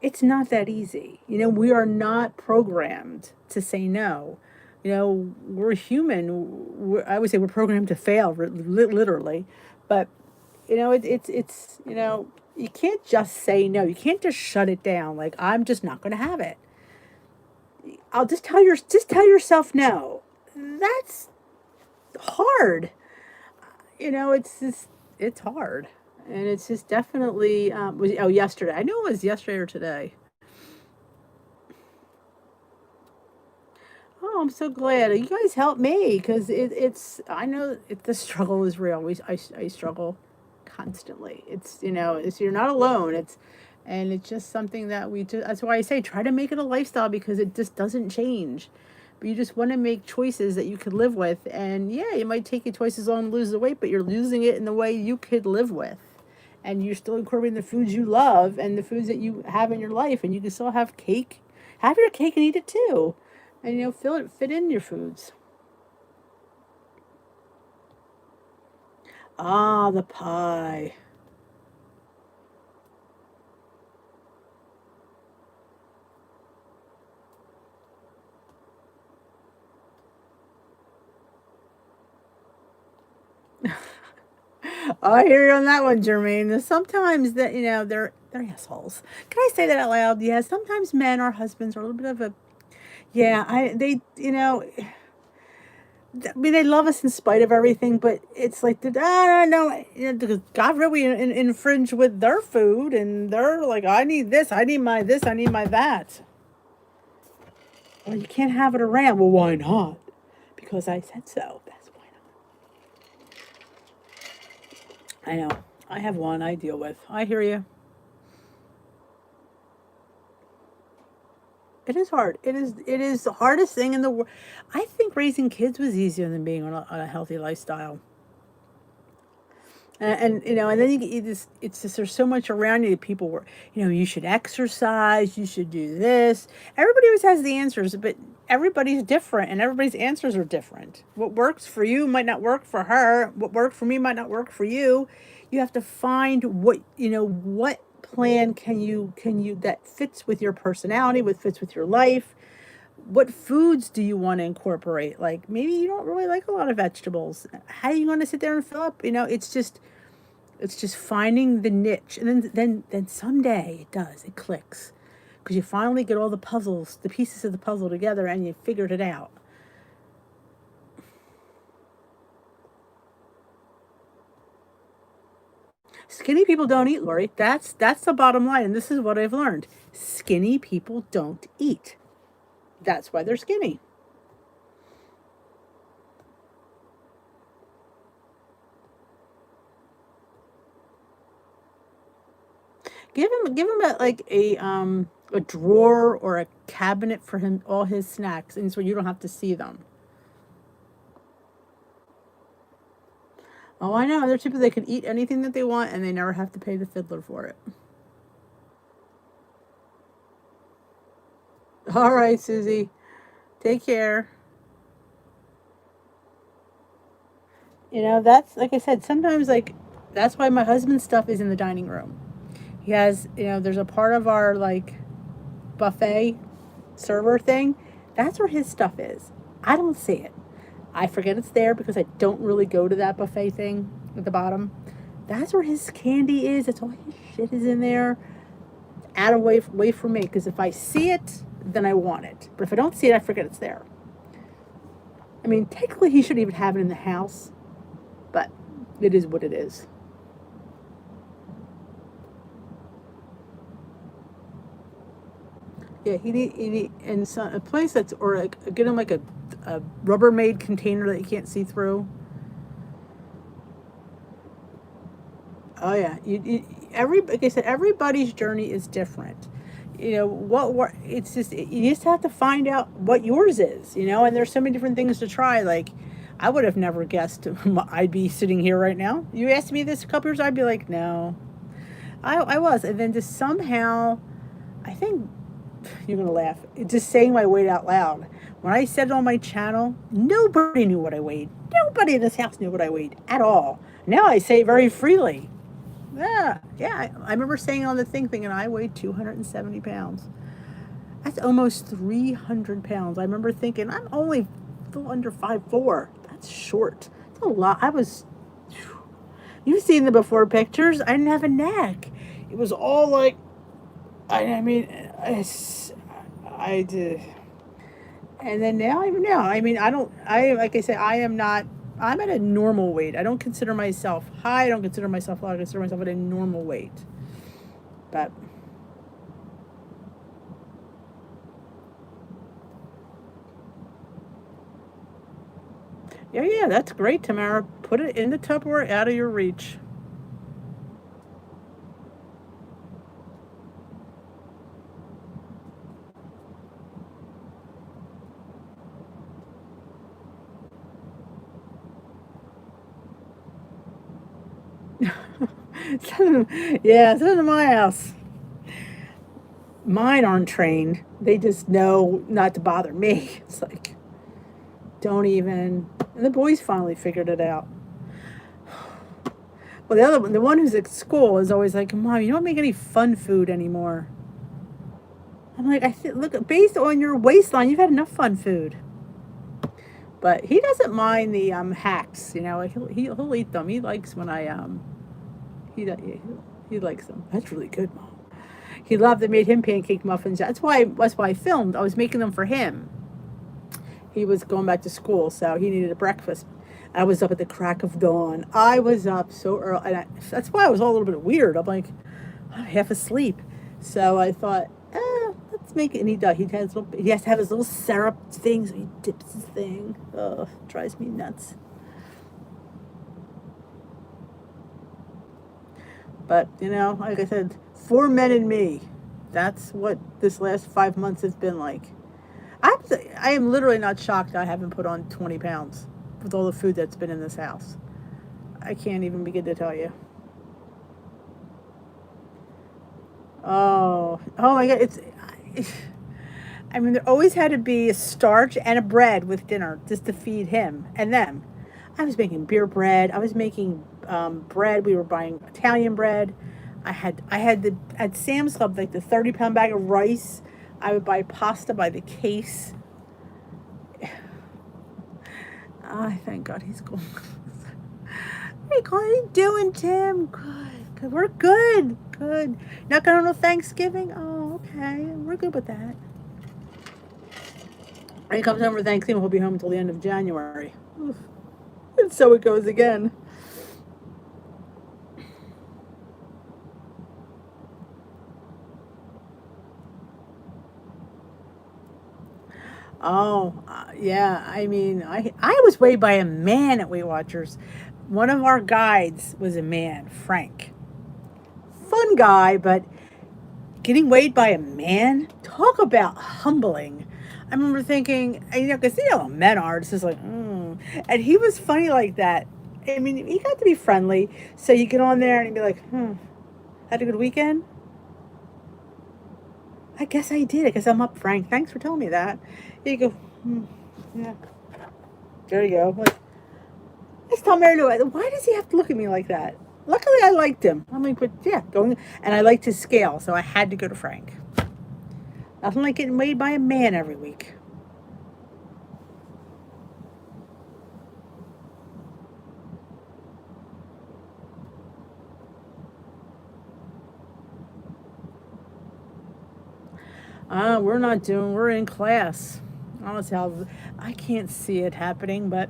It's not that easy. We are not programmed to say no. We're human. I would say we're programmed to fail, literally. But it's you can't just say no. You can't just shut it down. Like, I'm just not going to have it. I'll just tell yourself no. That's hard. It's hard, and it's just definitely yesterday. I knew it was yesterday or today. Oh, I'm so glad you guys helped me, because it's I know the struggle is real. I struggle constantly. It's you're not alone. It's just something that we do. That's why I say try to make it a lifestyle, because it just doesn't change. But you just want to make choices that you could live with. And yeah, it might take you twice as long to lose the weight, but you're losing it in the way you could live with. And you're still incorporating the foods you love and the foods that you have in your life. And you can still have cake. Have your cake and eat it too. And fit in your foods. Ah, the pie. I hear you on that one, Jermaine. Sometimes that they're assholes. Can I say that out loud? Yeah. Sometimes men or husbands are a little bit of a yeah. I mean, they love us in spite of everything, but it's like, I don't know, because God really infringe with their food, and they're like, I need this, I need my this, I need my that. Well, you can't have it around. Well, why not? Because I said so. That's why not. I know. I have one I deal with. I hear you. It is hard. It is the hardest thing in the world. I think raising kids was easier than being on a healthy lifestyle. And then it's just there's so much around you that people were, you should exercise, you should do this. Everybody always has the answers, but everybody's different and everybody's answers are different. What works for you might not work for her. What worked for me might not work for you. You have to find what, what plan can you that fits with your personality, what fits with your life. What foods do you want to incorporate? Like maybe you don't really like a lot of vegetables. How are you going to sit there and fill up? It's just finding the niche, and then someday it does. It clicks because you finally get all the pieces of the puzzle together, and you figured it out. Skinny people don't eat, Lori. That's the bottom line, and this is what I've learned. Skinny people don't eat. That's why they're skinny. Give him a drawer or a cabinet for him all his snacks, and so you don't have to see them. Oh, I know. There's people that can eat anything that they want, and they never have to pay the fiddler for it. All right, Susie. Take care. That's like I said. Sometimes that's why my husband's stuff is in the dining room. He has, there's a part of our buffet server thing. That's where his stuff is. I don't see it. I forget it's there because I don't really go to that buffet thing at the bottom. That's where his candy is. That's all his shit is in there. Out of way from me, because if I see it, then I want it. But if I don't see it, I forget it's there. I mean, technically, he shouldn't even have it in the house, but it is what it is. Yeah, he need and so, a place that's or get him a Rubbermaid container that you can't see through. Oh yeah, like I said, everybody's journey is different. What it's just you just have to find out what yours is. And there's so many different things to try. Like I would have never guessed I'd be sitting here right now. You asked me this a couple years, I'd be like, no, I was, and then just somehow, I think you're gonna laugh. Just saying my weight out loud. When I said it on my channel, nobody knew what I weighed. Nobody in this house knew what I weighed at all. Now I say it very freely. Yeah, yeah. I remember saying on the thing, thinking I weighed 270 pounds. That's almost 300 pounds. I remember thinking I'm only a little under 5'4". That's short. That's a lot. You've seen the before pictures. I didn't have a neck. It was all like, I mean, I did. And then now, I mean, like I say, I am not, I'm at a normal weight. I don't consider myself high. I don't consider myself low. I consider myself at a normal weight. But, yeah, that's great, Tamara. Put it in the Tupperware out of your reach. Yeah, so in my house. Mine aren't trained. They just know not to bother me. It's like, don't even. And the boys finally figured it out. Well, the other one, the one who's at school, is always like, "Mom, you don't make any fun food anymore." I'm like, look, based on your waistline, you've had enough fun food. But he doesn't mind the hacks. Like he'll eat them. He likes when he likes them. That's really good, Mom. He loved. I made him pancake muffins. That's why I filmed. I was making them for him. He was going back to school, so he needed a breakfast. I was up at the crack of dawn. I was up so early, and that's why I was all a little bit weird. I'm like, I'm half asleep. So I thought, let's make it. And he has to have his little syrup thing, so he dips his thing. Oh, drives me nuts. But like I said, 4 men and me. That's what this last 5 months has been like. I am literally not shocked I haven't put on 20 pounds with all the food that's been in this house. I can't even begin to tell you. Oh my God! I mean, there always had to be a starch and a bread with dinner just to feed him and them. I was making beer bread. I was making bread. We were buying Italian bread. I had the at Sam's Club like the 30-pound bag of rice. I would buy pasta by the case. I thank God he's gone. Hey, how you doing, Tim? Good. Good. We're good. Good. Not going on Thanksgiving? Oh, okay. We're good with that. When he comes home for Thanksgiving, he'll be home until the end of January. Oof. And so it goes again. Oh, yeah. I mean, I was weighed by a man at Weight Watchers. One of our guides was a man, Frank. Fun guy, but getting weighed by a man? Talk about humbling. I remember thinking, because how men are. It's just like, And he was funny like that. I mean, he got to be friendly. So you get on there and he'd be like, had a good weekend? I guess I did. I guess I'm up, Frank. Thanks for telling me that. You go, yeah. There you go. Like, let's tell Mary Lou, why does he have to look at me like that? Luckily, I liked him. I'm like, but yeah, going. And I liked his scale, so I had to go to Frank. Nothing like getting weighed by a man every week. We're in class. Honestly, I can't see it happening, but,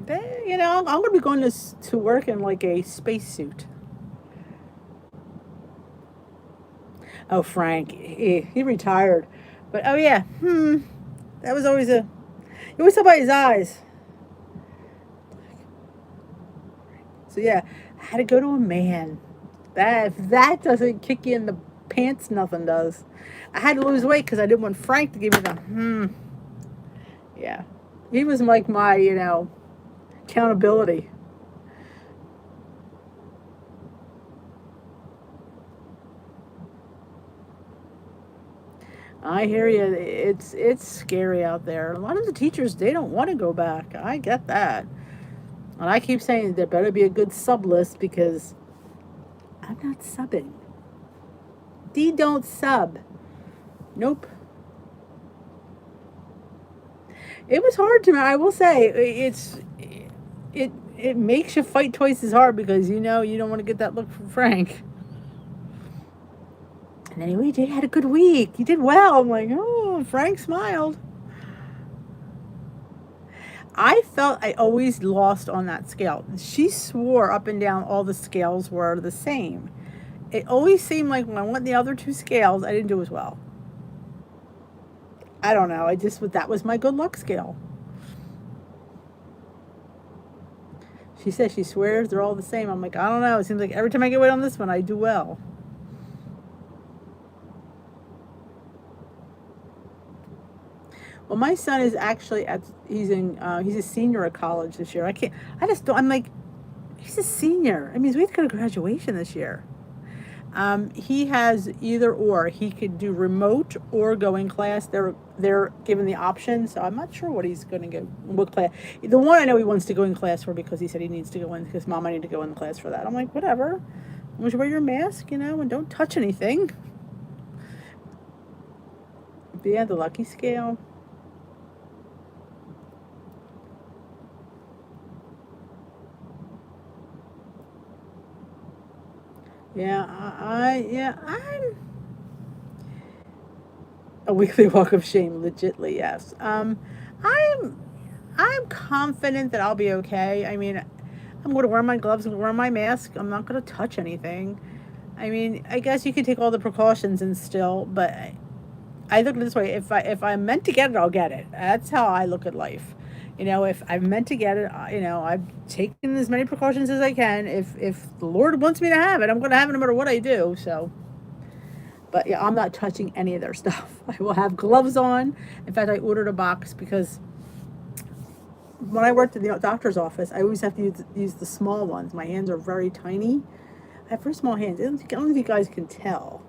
I'm going to be going to work in like a spacesuit. Oh, Frank, he retired. But, oh yeah, that was always you always tell by his eyes. So yeah, I had to go to a man. If that doesn't kick you in the pants, nothing does. I had to lose weight because I didn't want Frank to give me the Yeah. He was like my, accountability. I hear you. It's scary out there. A lot of the teachers, they don't want to go back. I get that. And I keep saying there better be a good sub list because I'm not subbing. Dee don't sub. Nope. It was hard to me. I will say it makes you fight twice as hard because you don't want to get that look from Frank. And anyway, Jay had a good week. He did well. I'm like, oh, Frank smiled. I felt I always lost on that scale. She swore up and down all the scales were the same. It always seemed like when I went the other two scales, I didn't do as well. I don't know. That was my good luck scale. She says she swears they're all the same. I'm like, I don't know. It seems like every time I get weight on this one, I do well. Well, my son is actually he's a senior at college this year. I'm like, he's a senior. I mean, he's waiting to go to graduation this year. He has either or. He could do remote or go in class. They're given the option, so I'm not sure what he's going to go. What class? The one I know he wants to go in class for because he said he needs to go in because Mom, I need to go in class for that. I'm like, whatever. You wear your mask, and don't touch anything. But yeah, the lucky scale. Yeah, I'm a weekly walk of shame, legitly, yes. I'm confident that I'll be okay. I mean, I'm going to wear my gloves, I'm going to wear my mask. I'm not going to touch anything. I mean, I guess you can take all the precautions and still, but I look at it this way: if I'm meant to get it, I'll get it. That's how I look at life. If I'm meant to get it, I've taken as many precautions as I can. If the Lord wants me to have it, I'm going to have it no matter what I do. So, but yeah, I'm not touching any of their stuff. I will have gloves on. In fact, I ordered a box because when I worked in the doctor's office, I always have to use the small ones. My hands are very tiny. I have very small hands. I don't know if you guys can tell,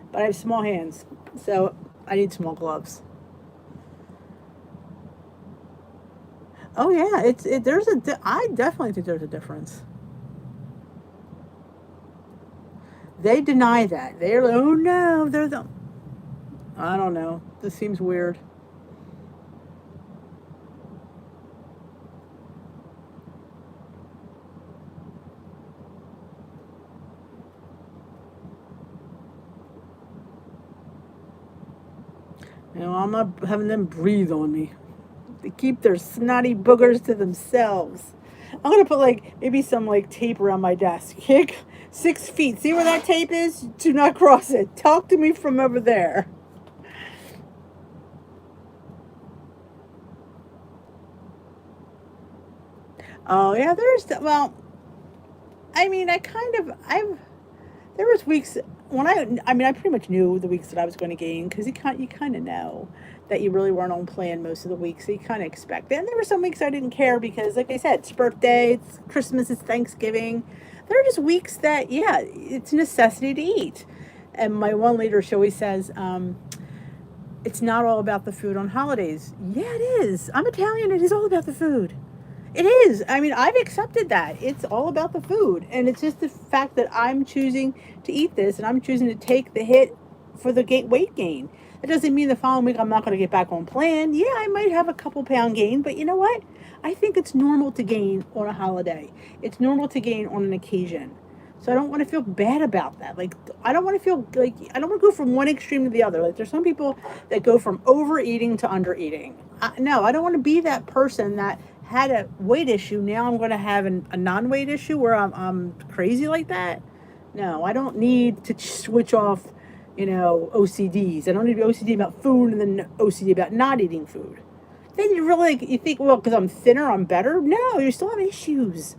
but I have small hands, so I need small gloves. Oh yeah, I definitely think there's a difference. They deny that. They're like, oh no, they're the. I don't know. This seems weird. You know, I'm not having them breathe on me. They keep their snotty boogers to themselves. I'm gonna put like maybe some like tape around my desk. Kick 6 feet. See where that tape is? Do not cross it. Talk to me from over there. Oh yeah, well, I mean, I've there was weeks when I mean, I pretty much knew the weeks that I was going to gain because you kind of know that you really weren't on plan most of the weeks, so you kind of expect it. And there were some weeks I didn't care because, like I said, it's birthday, it's Christmas, it's Thanksgiving. There are just weeks that, yeah, it's a necessity to eat. And my one leader, she always says, it's not all about the food on holidays. Yeah, it is. I'm Italian. It is all about the food. It is. I mean, I've accepted that. It's all about the food. And it's just the fact that I'm choosing to eat this and I'm choosing to take the hit for the weight gain. That doesn't mean the following week I'm not going to get back on plan. Yeah, I might have a couple pound gain, but you know what? I think it's normal to gain on a holiday. It's normal to gain on an occasion. So I don't want to feel bad about that. Like, I don't want to feel like, I don't want to go from one extreme to the other. Like, there's some people that go from overeating to undereating. No, I don't want to be that person that had a weight issue. Now I'm going to have a non-weight issue where I'm crazy like that. No, I don't need to switch off, OCDs. I don't need to be OCD about food and then OCD about not eating food. Then you really, you think, well, because I'm thinner, I'm better. No, you still have issues.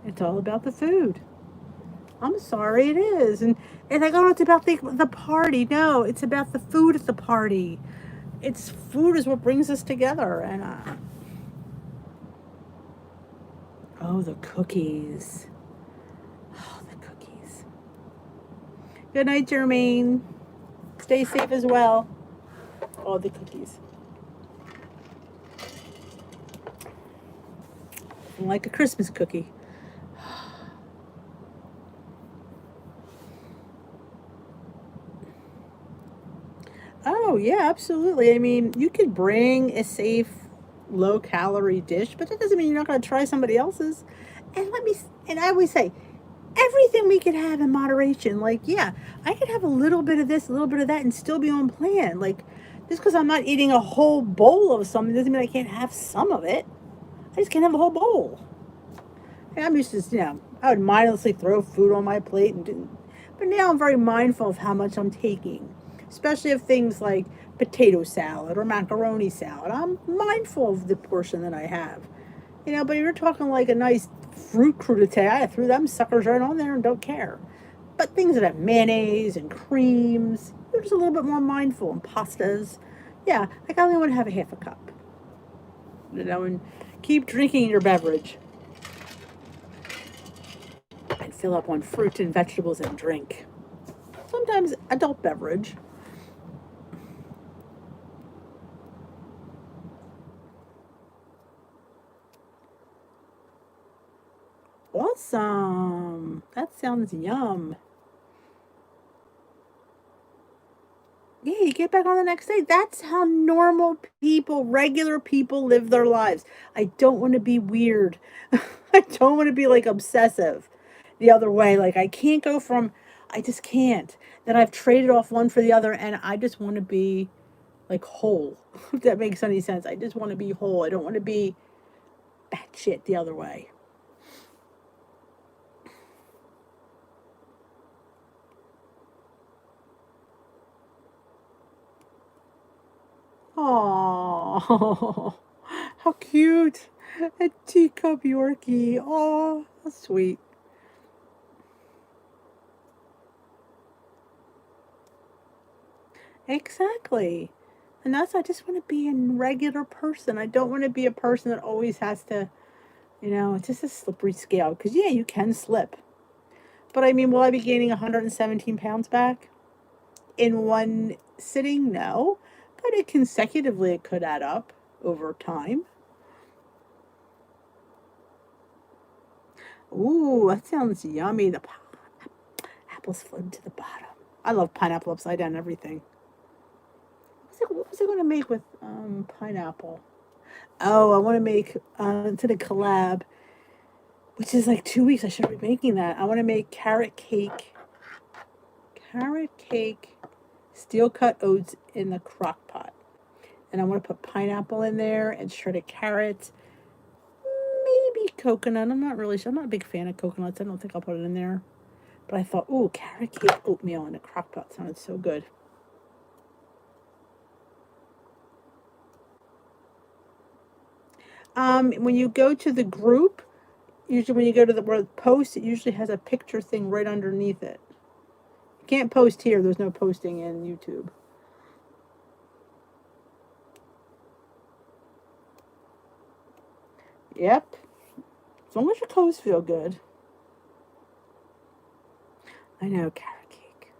It's all about the food. I'm sorry, it is. And I go, it's about the party. No, it's about the food at the party. It's food is what brings us together. And oh, the cookies. Oh, the cookies. Good night, Jermaine. Stay safe as well. Oh, the cookies. Like a Christmas cookie. Oh, yeah, absolutely. I mean, you could bring a safe, low calorie dish, but that doesn't mean you're not going to try somebody else's. And I always say, everything we could have in moderation. Like, yeah, I could have a little bit of this, a little bit of that, and still be on plan. Like, just because I'm not eating a whole bowl of something doesn't mean I can't have some of it. I just can't have a whole bowl. And I'm used to, I would mindlessly throw food on my plate and didn't. But now I'm very mindful of how much I'm taking, especially of things like potato salad or macaroni salad. I'm mindful of the portion that I have. But you're talking like a nice fruit crudité. I threw them suckers right on there and don't care. But things that have mayonnaise and creams, you're just a little bit more mindful. And pastas, yeah, like I only want to have a half a cup. And keep drinking your beverage. And fill up on fruit and vegetables and drink. Sometimes adult beverage. Awesome. That sounds yum. Yeah, you get back on the next day. That's how normal people, regular people live their lives. I don't want to be weird. I don't want to be like obsessive the other way. Like I can't go from, I just can't. Then I've traded off one for the other and I just want to be like whole. If that makes any sense. I just want to be whole. I don't want to be batshit the other way. Oh, how cute. A teacup Yorkie. Oh, how sweet. Exactly. And that's, I just want to be a regular person. I don't want to be a person that always has to, it's just a slippery scale. Because, yeah, you can slip. But I mean, will I be gaining 117 pounds back in one sitting? No. But consecutively, it could add up over time. Ooh, that sounds yummy. The apples floating to the bottom. I love pineapple upside down everything. What was I going to make with pineapple? Oh, I want to make to the collab, which is like 2 weeks. I should be making that. I want to make carrot cake, steel cut oats in the crock pot, and I want to put pineapple in there and shredded carrots, maybe coconut. I'm not really sure. I'm not a big fan of coconuts. I don't think I'll put it in there. But I thought, ooh, carrot cake oatmeal in a crock pot sounded so good. When you go to the group, usually when you go to the word post, it usually has a picture thing right underneath it. You can't post here. There's no posting in YouTube. Yep. As long as your clothes feel good. I know, carrot cake.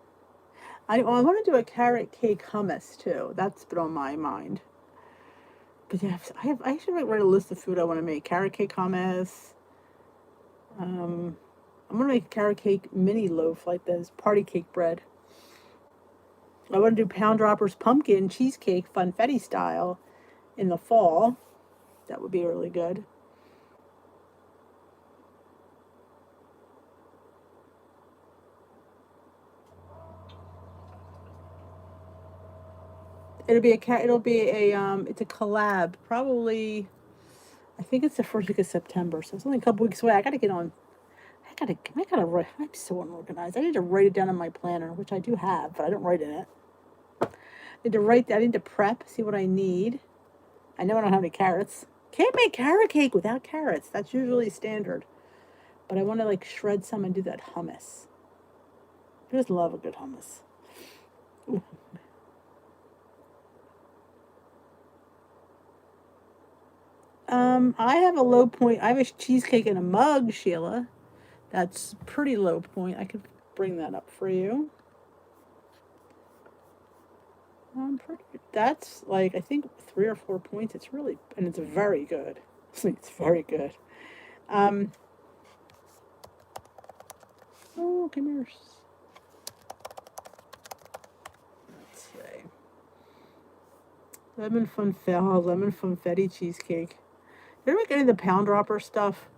I want to do a carrot cake hummus too. That's been on my mind. But yeah, I should write a list of food I want to make. Carrot cake hummus. I'm gonna make a carrot cake mini loaf like this party cake bread. I want to do Pound Droppers pumpkin cheesecake funfetti style in the fall. That would be really good. It's a collab. Probably, I think it's the first week of September, so it's only a couple weeks away. I gotta get on. I gotta. I'm so unorganized. I need to write it down in my planner, which I do have, but I don't write in it. I need to prep, see what I need. I know I don't have any carrots. Can't make carrot cake without carrots. That's usually standard. But I want to like shred some and do that hummus. I just love a good hummus. Ooh. I have a low point. I have a cheesecake in a mug, Sheila. That's pretty low point. I could bring that up for you. That's like, I think 3 or 4 points. It's really, and it's very good. It's very good. Um, oh, come here. Let's see. Lemon funfetti cheesecake. You ever make any of the Pound Dropper stuff?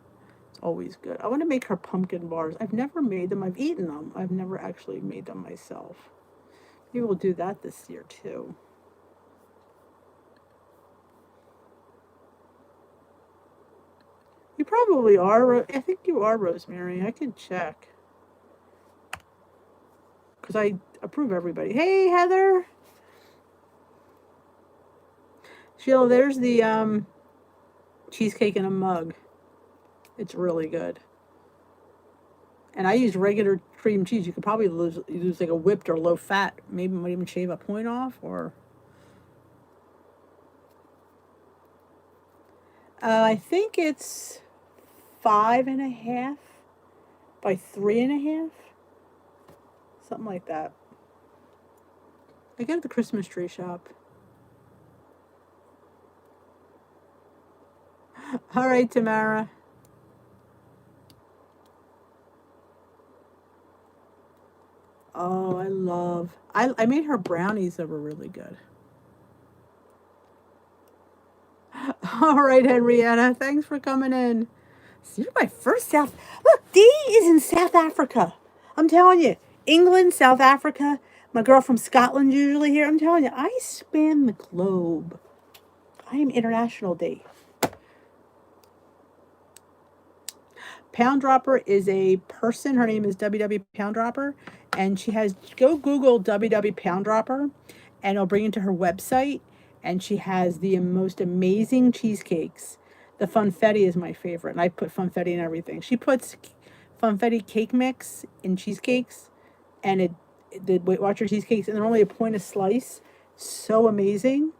It's always good. I want to make her pumpkin bars. I've never made them. I've eaten them. I've never actually made them myself. Maybe we'll do that this year too. You probably are. I think you are, Rosemary. I can check. Because I approve everybody. Hey, Heather. Sheila, there's the cheesecake in a mug. It's really good. And I use regular cream cheese. You could probably use like a whipped or low fat. Maybe might even shave a point off. Or I think it's 5.5 by 3.5, something like that. I get at the Christmas tree shop. All right, Tamara. Oh, I made her brownies that were really good. All right, Henrietta. Thanks for coming in. So you're my first South. Look, Dee is in South Africa. I'm telling you, England, South Africa. My girl from Scotland usually here. I'm telling you, I span the globe. I am international, Dee. Pound Dropper is a person. Her name is WW Pound Dropper, and go Google WW Pound Dropper, and it'll bring you to her website. And she has the most amazing cheesecakes. The funfetti is my favorite, and I put funfetti in everything. She puts funfetti cake mix in cheesecakes, and the Weight Watcher cheesecakes, and they're only a point a slice. So amazing.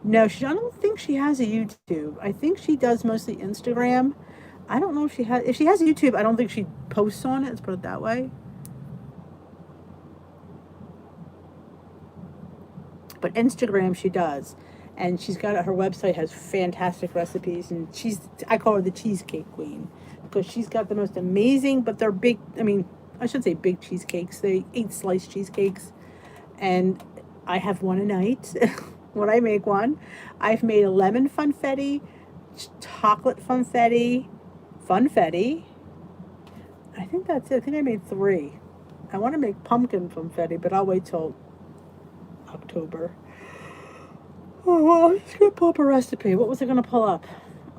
No, I don't think she has a YouTube. I think she does mostly Instagram. I don't know if she has a YouTube. I don't think she posts on it. Let's put it that way. But Instagram she does, and she's got her website has fantastic recipes, and I call her the cheesecake queen because she's got the most amazing. But they're big. I mean, I should say big cheesecakes. They 8 slice cheesecakes, and I have one a night. When I make one, I've made a lemon funfetti, chocolate funfetti. I think that's it. I think I made 3. I want to make pumpkin funfetti, but I'll wait till October. Oh, I'm just gonna pull up a recipe. What was I gonna pull up?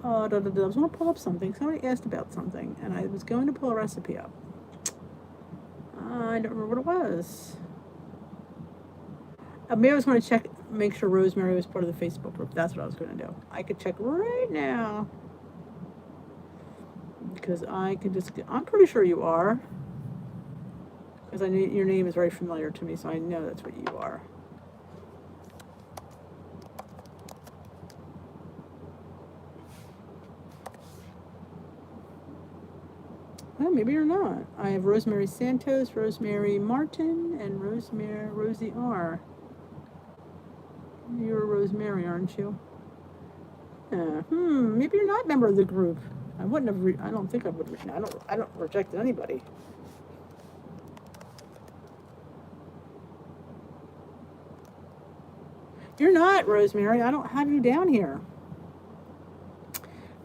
I was gonna pull up something. Somebody asked about something, and I was going to pull a recipe up. I don't remember what it was. Maybe I was going to check, make sure Rosemary was part of the Facebook group. That's what I was going to do. I could check right now. Because I can just, I'm pretty sure you are. Because I know your name is very familiar to me, so I know that's what you are. Well, maybe you're not. I have Rosemary Santos, Rosemary Martin, and Rosie R. You're Rosemary, aren't you? Maybe you're not a member of the group. I wouldn't have. I don't think I would. I don't reject anybody. You're not, Rosemary. I don't have you down here.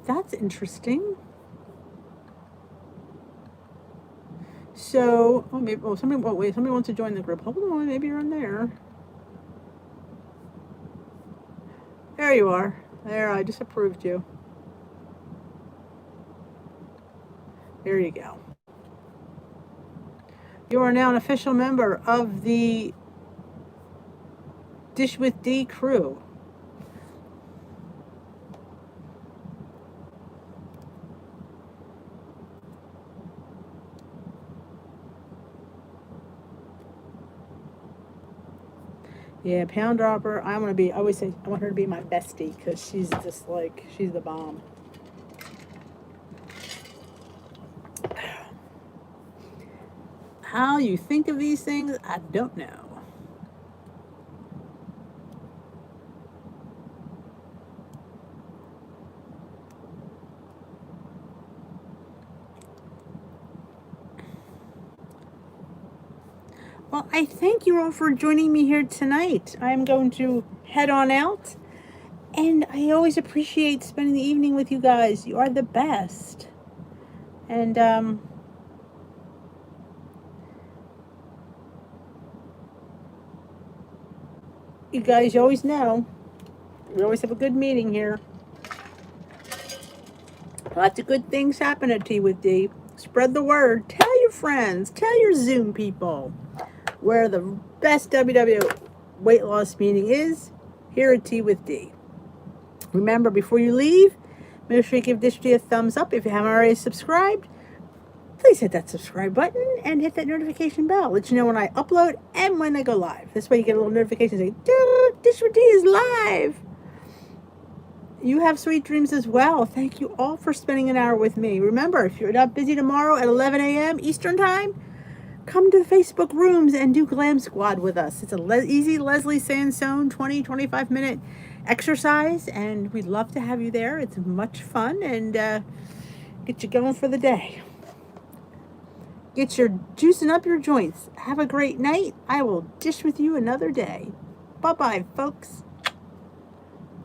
That's interesting. So, somebody wants to join the group. Hold on, maybe you're in there. There you are. There, I just approved you. There you go. You are now an official member of the Dish with Dee crew. Yeah, Pound Dropper. I always say I want her to be my bestie because she's just like, she's the bomb. How you think of these things, I don't know. Well, I thank you all for joining me here tonight. I'm going to head on out, and I always appreciate spending the evening with you guys. You are the best. And you guys always know we always have a good meeting here. Lots of good things happen at Tea with Dee. Spread the word. Tell your friends. Tell your Zoom people where the best WW weight loss meeting is, here at Tea with Dee. Remember, before you leave, make sure you give Dish with Dee a thumbs up. If you haven't already subscribed, please hit that subscribe button and hit that notification bell. Let you know when I upload and when I go live. This way you get a little notification saying, Dish with Dee is live. You have sweet dreams as well. Thank you all for spending an hour with me. Remember, if you're not busy tomorrow at 11 a.m. Eastern Time, come to the Facebook rooms and do Glam Squad with us. It's a easy Leslie Sansone 20-25 minute exercise, and we'd love to have you there. It's much fun and get you going for the day. Get your juicing up your joints. Have a great night. I will dish with you another day. Bye-bye, folks.